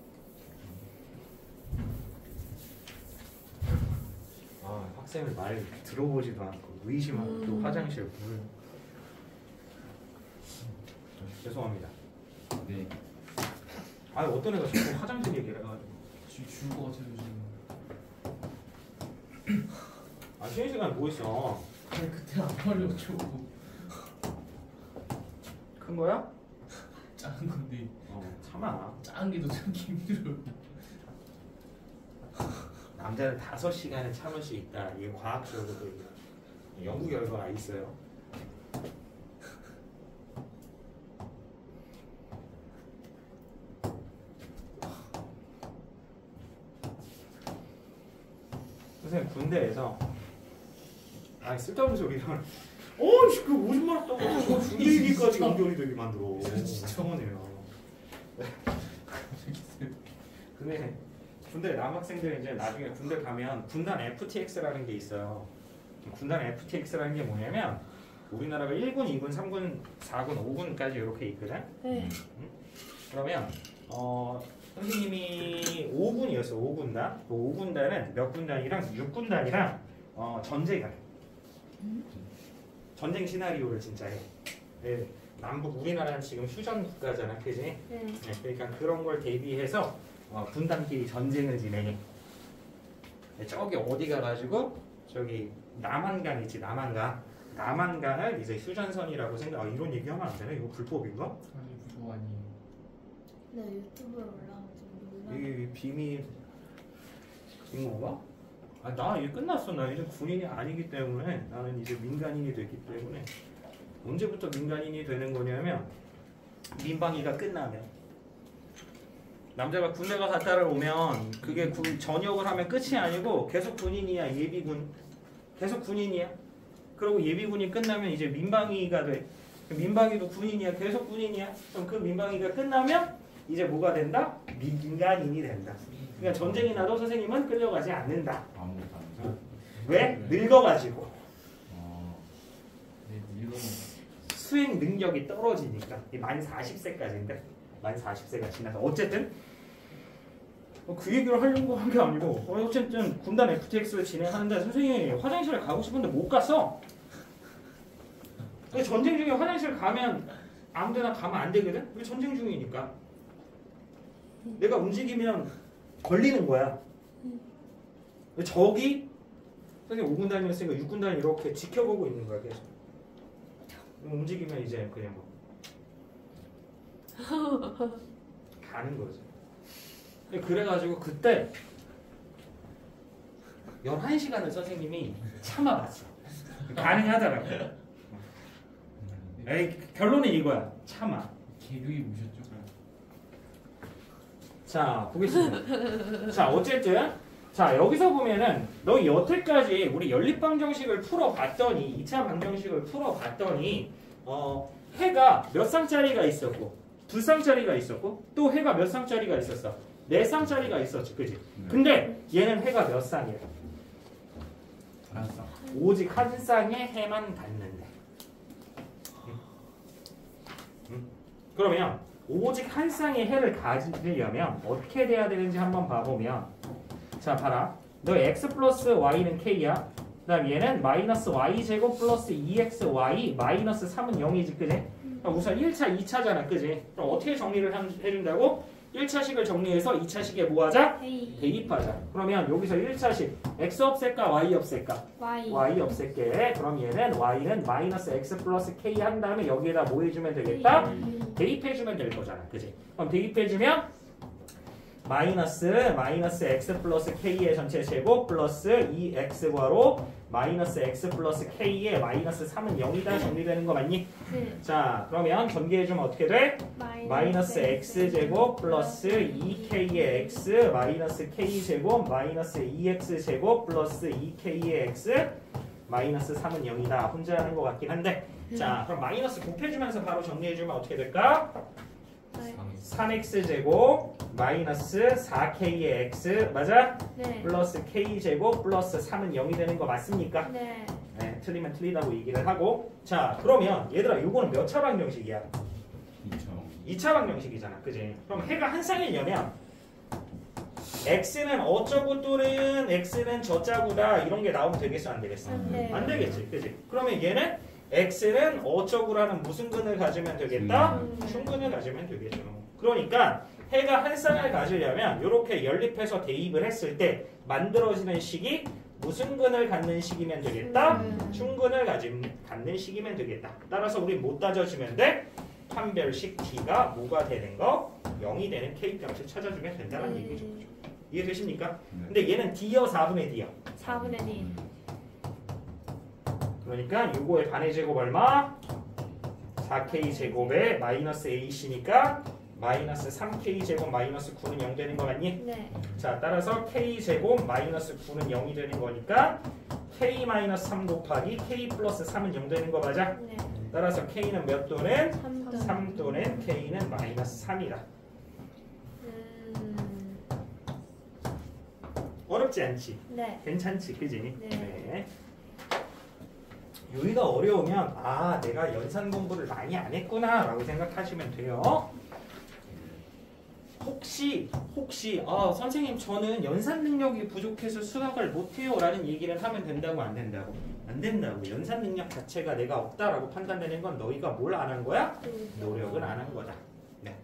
아, 학생을 말 들어보지도 않고 의심하고 또 화장실 물 죄송합니다. 네. 아, 어떤 애가 자꾸 화장실 얘기를 해가지고 줄것 같아요 지금. 아, 쉬는 시간에 뭐 있어? 아니 그때 안 말렸죠. 큰 거야? 작은 건데 참아. 작은 게더 참기 힘들어요. 남자는 5시간을 참을 수 있다. 이게 과학적으로도 연구 결과가 있어요. 선생님 군대에서 아니 쓸데없는 소리를 어이씨 그 오줌 말았다고 군대 얘기까지 연결이 되게 만들어. 성원해요. 근데 군대 남학생들이 이제 나중에 군대 가면 군단 FTX라는 게 있어요. 군단 FTX라는 게 뭐냐면 우리나라가 1군, 2군, 3군, 4군, 5군까지 이렇게 있거든. 네. 그러면 선생님이 5군이었어. 5군단. 그 5군단은 몇 군단이랑 6군단이랑 전쟁을 해. 전쟁 시나리오를 진짜 해. 네, 남북 우리나라는 지금 휴전 국가잖아, 그지? 네. 네, 그러니까 그런 걸 대비해서 군단끼리 전쟁을 진행해. 네, 저기 어디 가가지고 저기 남한강 있지, 남한강을 이제 휴전선이라고 생각. 이런 얘기하면 안 되나? 이거 불법인가? 아니 그거 아니에요. 네, 유튜브에 올라오죠. 이게 비밀인 건가? 나 이제 끝났어. 나 이제 군인이 아니기 때문에 나는 이제 민간인이 되기 때문에 언제부터 민간인이 되는 거냐면 민방위가 끝나면 남자가 군대가 갔다를 오면 그게 전역을 하면 끝이 아니고 계속 군인이야. 예비군 계속 군인이야. 그리고 예비군이 끝나면 이제 민방위가 돼. 민방위도 군인이야. 계속 군인이야. 그럼 그 민방위가 끝나면 이제 뭐가 된다? 민간인이 된다. 그러니까 전쟁이 나도 선생님은 끌려가지 않는다. 아무것도 안 해. 왜? 늙어가지고 네, 이거는 수행 능력이 떨어지니까. 만 40세까지인데 만 40세가 지나서 어쨌든 그 얘기를 하려고 한 게 아니고 어쨌든 군단 FTX를 진행하는데 선생님이 화장실에 가고 싶은데 못 갔어. 전쟁 중에 화장실 가면 아무데나 가면 안 되거든? 왜 전쟁 중이니까. 내가 움직이면 걸리는 거야. 저기 선생님 5군단이었으니까 6군단이 이렇게 지켜보고 있는 거야 계속. 움직이면 이제 그냥 뭐 가는 거지. 그래가지고 그때 11시간을 선생님이 참아봤어. 가능하더라고. 에이, 결론은 이거야. 참아. 계급이 무셨죠? 자, 보겠습니다. 자, 어쨌든 자, 여기서 보면은 너 여태까지 우리 연립방정식을 풀어봤더니 2차 방정식을 풀어봤더니 해가 몇 쌍짜리가 있었고 두 쌍짜리가 있었고 또 해가 몇 쌍짜리가 있었어? 네 쌍짜리가 있었지, 그지? 근데 얘는 해가 몇 쌍이야? 한 쌍. 오직 한 쌍의 해만 닿는데. 그러면 오직 한 쌍의 해를 가지려면 어떻게 돼야 되는지 한번 봐보면, 자 봐라, 너 x 플러스 y는 k야. 그 다음 얘는 마이너스 y제곱 플러스 2xy 마이너스 3은 0이지, 그지? 그럼 우선 1차, 2차잖아, 그지? 그럼 어떻게 정리를 해준다고? 1차식을 정리해서 2차식에 뭐 하자? A 대입하자. 그러면 여기서 1차식 x 없앨까 y 없앨까? Y y 없앨게. 그럼 얘는 y는 마이너스 x 플러스 k 한 다음에 여기에다 뭐 해주면 되겠다? 대입해주면 될 거잖아, 그지? 그럼 대입해주면 마이너스 x 플러스 k의 전체 제곱 플러스 2x과로 마이너스 x 플러스 k의 마이너스 3은 0이다 정리되는 거 맞니? 네. 자, 그러면 전개해주면 어떻게 돼? 마이너스 x제곱 플러스 2k의 x 마이너스 k제곱 마이너스 2x제곱 플러스 2k의 x 마이너스 3은 0이다. 혼자 하는 것 같긴 한데, 자, 그럼 마이너스 곱해주면서 바로 정리해주면 어떻게 될까? 3x제곱 마이너스 4k의 x 맞아? 네. 플러스 k제곱 플러스 3은 0이 되는 거 맞습니까? 네. 네, 틀리면 틀리다고 얘기를 하고. 자, 그러면 얘들아 이거는 몇 차 방정식이야? 2차 방정식이잖아, 그지? 그럼 해가 한 쌍이려면 x는 어쩌고 또는 x는 저짜고다 이런 게 나오면 되겠어, 안 되겠어? 네. 안 되겠지, 그지? 그러면 얘는 x는 어쩌고라는 무슨 근을 가지면 되겠다? 충근을 가지면 되겠죠. 그러니까 해가 한 쌍을 가지려면 이렇게 연립해서 대입을 했을 때 만들어지는 식이 무슨 근을 갖는 식이면 되겠다? 충근을 갖는 식이면 되겠다. 따라서 우리 못 따져주면 돼? 판별식 t가 뭐가 되는 거? 0이 되는 k값을 찾아주면 된다는 얘기죠. 이해되십니까? 근데 얘는 d여 4분의 d여. 4분의 D. 그러니까 요거의 반의 제곱 얼마? 4k 제곱에 마이너스 ac니까 마이너스 3k 제곱 마이너스 9는 0 되는 거 맞니? 네. 자, 따라서 k 제곱 마이너스 9는 0이 되는 거니까 k 마이너스 3 곱하기 k 플러스 3은 0 되는 거 맞아? 네. 따라서 k는 몇 또는? 3도. 3 또는 k는 마이너스 3이다. 어렵지 않지? 네. 괜찮지, 그지? 네. 여기가 어려우면 아, 내가 연산 공부를 많이 안 했구나 라고 생각하시면 돼요. 혹시 선생님 저는 연산 능력이 부족해서 수학을 못해요 라는 얘기를 하면 된다고 안 된다고? 안 된다고. 연산 능력 자체가 내가 없다라고 판단되는 건 너희가 뭘 안 한 거야? 노력은 안 한 거다. 네.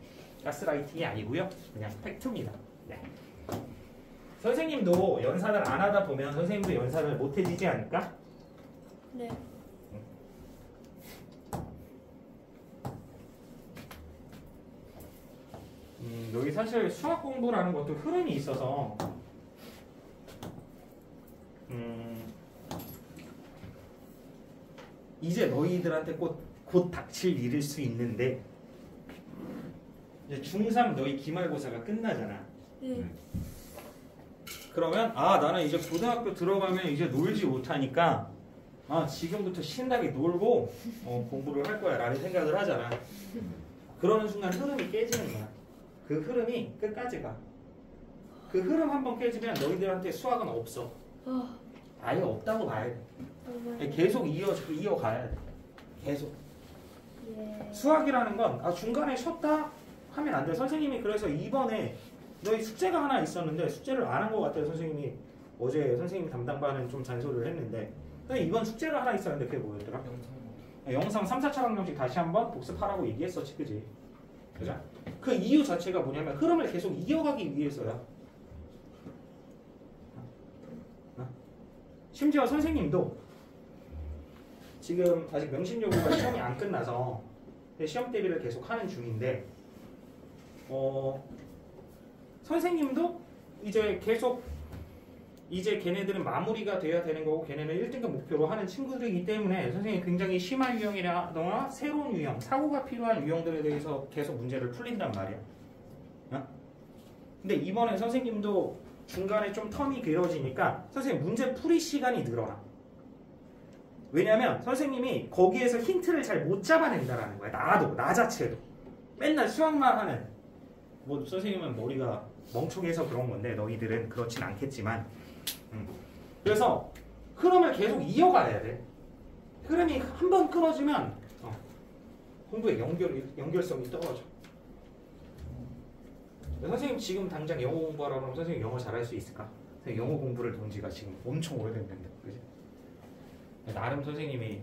가스라이팅이 아니고요. 그냥 팩트입니다. 네. 선생님도 연산을 안 하다 보면 선생님도 연산을 못해지지 않을까? 네. 여기 사실 수학 공부라는 것도 흐름이 있어서 이제 너희들한테 곧 닥칠 일일 수 있는데 이제 중3 너희 기말고사가 끝나잖아. 네. 그러면 나는 이제 고등학교 들어가면 이제 놀지 못하니까 지금부터 신나게 놀고 공부를 할 거야 라는 생각을 하잖아. 그러는 순간 흐름이 깨지는 거야. 그 흐름이 끝까지 가. 그 흐름 한번 깨지면 너희들한테 수학은 없어. 아예 없다고 봐야 돼. 계속 이어가야 돼. 계속. 예. 수학이라는 건 중간에 쉬었다 하면 안 돼. 선생님이 그래서 이번에 너희 숙제가 하나 있었는데 숙제를 안 한 것 같아요. 선생님이 어제 선생님 담당반은 좀 잔소리를 했는데 이번 숙제가 하나 있었는데 그게 뭐였더라? 영상 3, 4차 방정식 다시 한번 복습하라고 얘기했었지, 그지? 그죠? 그 이유 자체가 뭐냐면 흐름을 계속 이어가기 위해서야. 심지어 선생님도 지금 아직 명신여고가 시험이 안 끝나서 시험 대비를 계속 하는 중인데 선생님도 이제 계속 이제 걔네들은 마무리가 돼야 되는 거고 걔네는 1등급 목표로 하는 친구들이기 때문에 선생님이 굉장히 심한 유형이라거나 새로운 유형, 사고가 필요한 유형들에 대해서 계속 문제를 풀린단 말이야. 근데 이번에 선생님도 중간에 좀 텀이 길어지니까 선생님 문제 풀이 시간이 늘어나. 왜냐면 선생님이 거기에서 힌트를 잘 못 잡아낸다라는 거야. 나 자체도. 맨날 수학만 하는. 뭐 선생님은 머리가 멍청해서 그런 건데 너희들은 그렇진 않겠지만 그래서 흐름을 계속 이어가야 돼. 흐름이 한 번 끊어지면 공부의 연결성이 떨어져. 선생님 지금 당장 영어 공부하라고 하면 선생님 영어 잘할 수 있을까? 선생님 영어 공부를 본 지가 지금 엄청 오래됐는데 그지? 나름 선생님이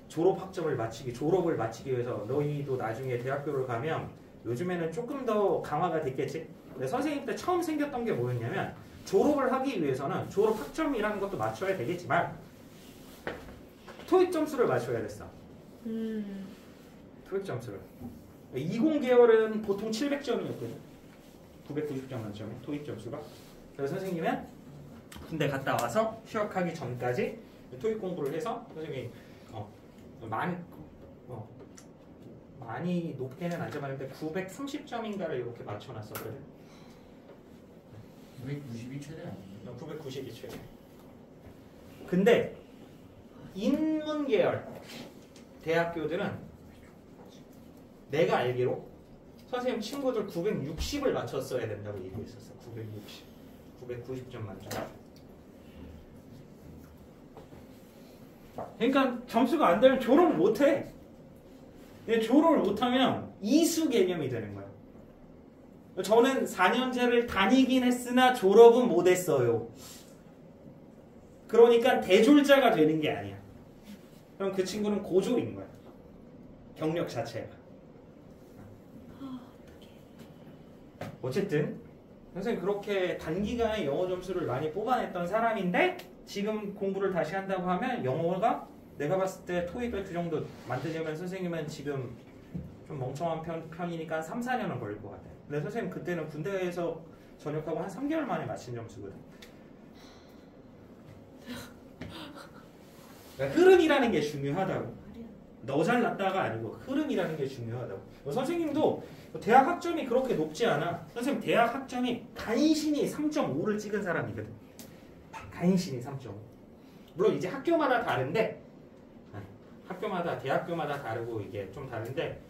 졸업을 마치기 위해서 너희도 나중에 대학교를 가면 요즘에는 조금 더 강화가 됐겠지? 근데 선생님 때 처음 생겼던 게 뭐였냐면 졸업을 하기 위해서는 졸업 학점이라는 것도 맞춰야 되겠지만 토익 점수를 맞춰야 됐어. 토익 점수를. 20 계열은 보통 700점이었거든. 990점 만점에 토익 점수가. 그래서 선생님은 군대 갔다 와서 휴학하기 전까지 토익 공부를 해서 선생님이 많이 높게는 안 잡았는데 930점인가를 이렇게 맞춰놨었거든. 990이 최대 아니에요? 990이 최대. 근데 인문 계열 대학교들은 내가 알기로 선생님 친구들 960을 맞췄어야 된다고 얘기했었어. 990점 만점. 그러니까 점수가 안 되면 졸업을 못해. 졸업을 못하면 이수 개념이 되는 거야. 저는 4년제를 다니긴 했으나 졸업은 못했어요. 그러니까 대졸자가 되는 게 아니야. 그럼 그 친구는 고졸인 거야. 경력 자체가. 어쨌든 선생님 그렇게 단기간에 영어 점수를 많이 뽑아냈던 사람인데 지금 공부를 다시 한다고 하면 영어가 내가 봤을 때 토익을 그 정도 만드려면 선생님은 지금 좀 멍청한 편이니까 한 3, 4년은 걸릴 것 같아요. 근데 선생님 그때는 군대에서 전역하고 한 3개월 만에 마친 점수거든. 그러니까 흐름이라는 게 중요하다고. 너 잘났다가 아니고 흐름이라는 게 중요하다고. 선생님도 대학 학점이 그렇게 높지 않아. 선생님 대학 학점이 간신히 3.5를 찍은 사람이거든. 간신히 3.5. 물론 이제 학교마다 다른데 대학교마다 다르고 이게 좀 다른데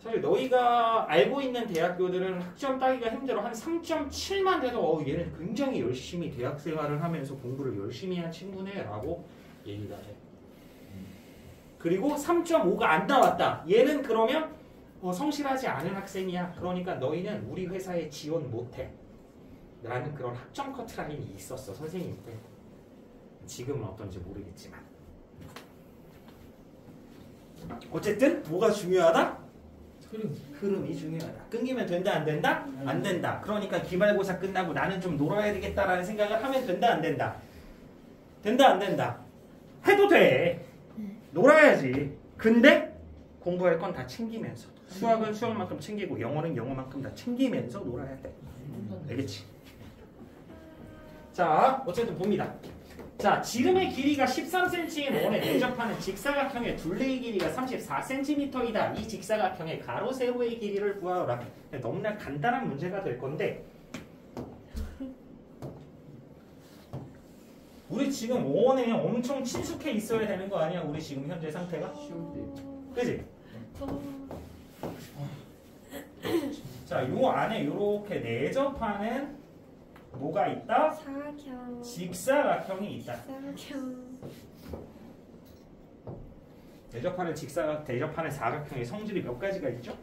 사실 너희가 알고 있는 대학교들은 학점 따기가 힘들어. 한 3.7만 돼도 얘는 굉장히 열심히 대학 생활을 하면서 공부를 열심히 한 친구네 라고 얘기가 해. 그리고 3.5가 안 나왔다. 얘는 그러면 성실하지 않은 학생이야. 그러니까 너희는 우리 회사에 지원 못해. 라는 그런 학점 커트라인이 있었어 선생님 때. 지금은 어떤지 모르겠지만. 어쨌든 뭐가 중요하다? 흐름이 중요하다. 끊기면 된다 안 된다? 안 된다. 그러니까 기말고사 끝나고 나는 좀 놀아야 되겠다라는 생각을 하면 된다 안 된다? 된다 안 된다? 해도 돼. 놀아야지. 근데 공부할 건 다 챙기면서 수학은 수학만큼 챙기고 영어는 영어만큼 다 챙기면서 놀아야 돼. 알겠지? 자 어쨌든 봅니다. 자 지름의 길이가 13cm인 원에 대접하는 직사각형의 둘레의 길이가 34cm이다. 이 직사각형의 가로 세로의 길이를 구하라. 너무나 간단한 문제가 될 건데 우리 지금 원에 엄청 친숙해 있어야 되는 거 아니야? 우리 지금 현재 상태가? 쉬울 때. 그지? 자, 요 안에 요렇게 내접하는 뭐가 있다? 사각형. 직사각형이 있다. 사각형. 대접하는 사각형의 성질이 몇 가지가 있죠?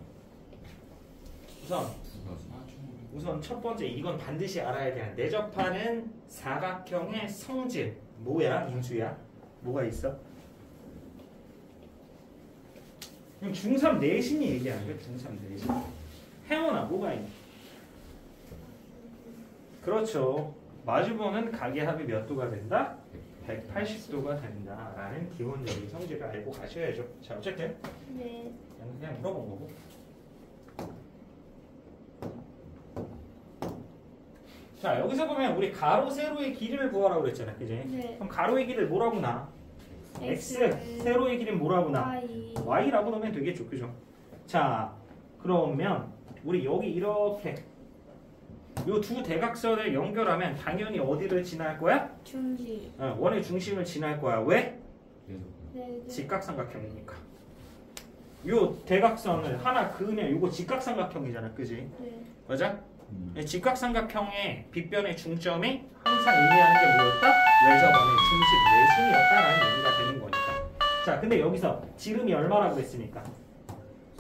우선 첫 번째 이건 반드시 알아야 돼. 내접하는 사각형의 성질 뭐야? 인수야? 뭐가 있어? 그럼 중3 내신이 얘기하는 거야. 중3 내신. 혜원아 뭐가 있니? 그렇죠. 마주보는 가계합이 몇 도가 된다? 180도가 된다라는 기본적인 성질을 알고 가셔야죠. 자 어쨌든 네. 그냥 물어본 거고. 자 여기서 보면 우리 가로 세로의 길이를 구하라고 그랬잖아. 그지? 네. 그럼 가로의 길이를 뭐라고 나? X. 세로의 길이는 뭐라고 나? Y. Y라고 넣으면 되겠죠. 그죠? 자 그러면 우리 여기 이렇게 요 두 대각선을 연결하면 당연히 어디를 지날 거야? 중지. 원의 중심을 지날 거야. 왜? 네. 직각삼각형이니까. 요 대각선을 하나 그으면 요거 직각삼각형이잖아. 그지? 네. 맞아? 직각삼각형의 빗변의 중점이 항상 의미하는 게 뭐였다? 외접원의 중심 내심이었다라는 의미가 되는 거니까. 자, 근데 여기서 지름이 얼마라고 했습니까?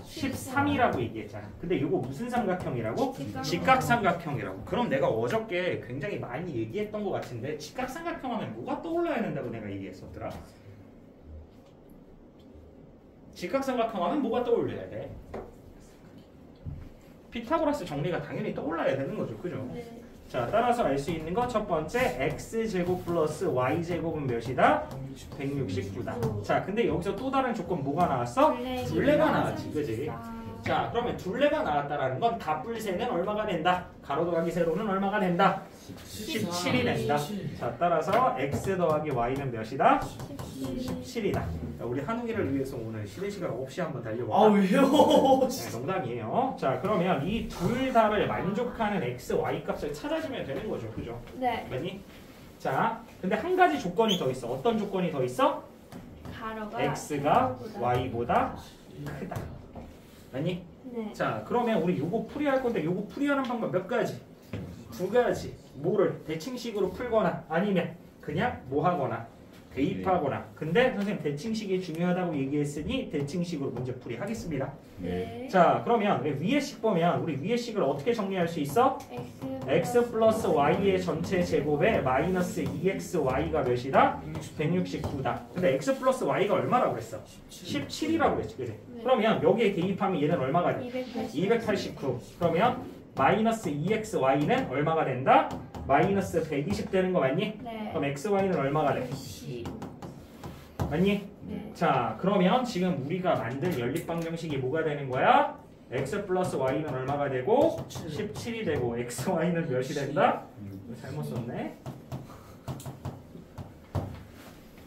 13이라고 얘기했잖아. 근데 이거 무슨 삼각형이라고? 직각삼각형이라고. 그럼 내가 어저께 굉장히 많이 얘기했던 것 같은데 직각삼각형 하면 뭐가 떠올라야 된다고 내가 얘기했었더라? 직각삼각형 하면 뭐가 떠올려야 돼? 피타고라스 정리가 당연히 떠올라야 되는 거죠. 그죠? 네. 자, 따라서 알 수 있는 거 첫 번째 x제곱 플러스 y제곱은 몇이다? 169다. 자, 근데 여기서 또 다른 조건 뭐가 나왔어? 둘레가 나왔지. 그지? 자, 그러면 둘레가 나왔다라는 건 갑불세는 얼마가 된다? 가로 더하기 세로는 얼마가 된다? 17이 된다. 자, 따라서 x 더하기 y는 몇이다? 17이다. 우리 한우기를 위해서 오늘 쉬는 시간 없이 한번 달려볼까? 아 왜요? 네, 농담이에요. 자, 그러면 이 둘 다를 만족하는 x, y 값을 찾아주면 되는 거죠. 그죠? 네. 맞니? 자, 근데 한 가지 조건이 더 있어. 어떤 조건이 더 있어? 가로가 x가 y보다 크다. 맞니? 네. 자, 그러면 우리 요거 풀이할 건데 요거 풀이하는 방법 몇 가지? 두 가지. 뭐를 대칭식으로 풀거나 아니면 그냥 뭐 하거나 대입하거나. 근데 선생님 대칭식이 중요하다고 얘기했으니 대칭식으로 문제 풀이 하겠습니다. 네. 자, 그러면 위의 식 보면 우리 위의 식을 어떻게 정리할 수 있어? x 플러스 y의 전체 제곱에 마이너스 2xy가 몇이다? 169다. 근데 x 플러스 y가 얼마라고 그랬어? 17이라고 그랬지. 그래? 네. 그러면 여기에 대입하면 얘는 얼마가 돼? 289. 그러면 마이너스 2xy는 얼마가 된다? 마이너스 120 되는 거 맞니? 네. 그럼 xy는 얼마가 돼? 10. 맞니? 네. 자, 그러면 지금 우리가 만든 연립방정식이 뭐가 되는 거야? x 플러스 y는 얼마가 되고 17이 되고 xy는 몇이 된다? 잘못 썼네.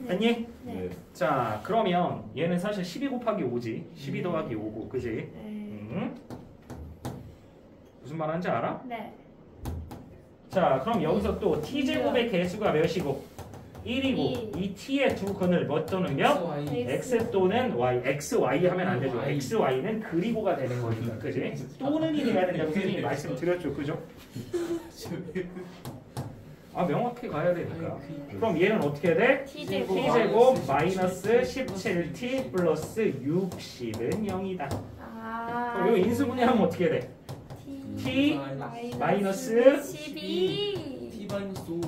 됐니? 네. 자, 그러면 얘는 사실 12 곱하기 5지. 12 더하기 5고, 그지? 네. 무슨 말 하는지 알아? 네. 자, 그럼 여기서 또 t제곱의 개수가 몇이고? 1이고 이 t의 두 근을 뭐 또는 몇? x 또는 y. x, y 하면 안 되죠. x, y는 그리고가 되는 거니까. 그지? 또는이 돼야 된다고 선생님이 말씀드렸죠. 그죠? 아, 명확히 가야 되니까. 그럼 얘는 어떻게 돼? t제곱 마이너스 17t 플러스 60은 0이다. 아. 그럼 이거 인수분해하면 어떻게 돼? T 마이너스 12. T 마이너스 5.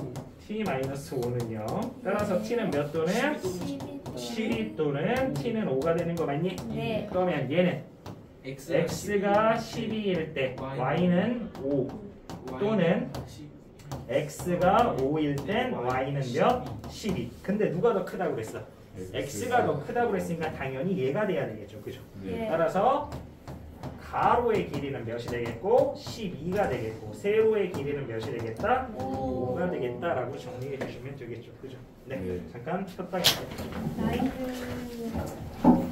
T 마이너스 5는 0. 따라서 T는 몇 도는? 12 또는 T는 5가 되는 거 맞니? 네. 그러면 얘는 X가 X가 12일 때 Y는 5 또는 X가 5일 땐 Y는 몇? 12. 근데 누가 더 크다고 그랬어? X가 더 크다고 그랬으니까 당연히 얘가 돼야 되겠죠. 그죠? 네. 따라서 가로의 길이는 몇이 되겠고 12가 되겠고 세로의 길이는 몇이 되겠다? 5가 되겠다라고 정리해 주시면 되겠죠. 그죠? 네. 네. 잠깐 쉬었다 갈게요. 나이스.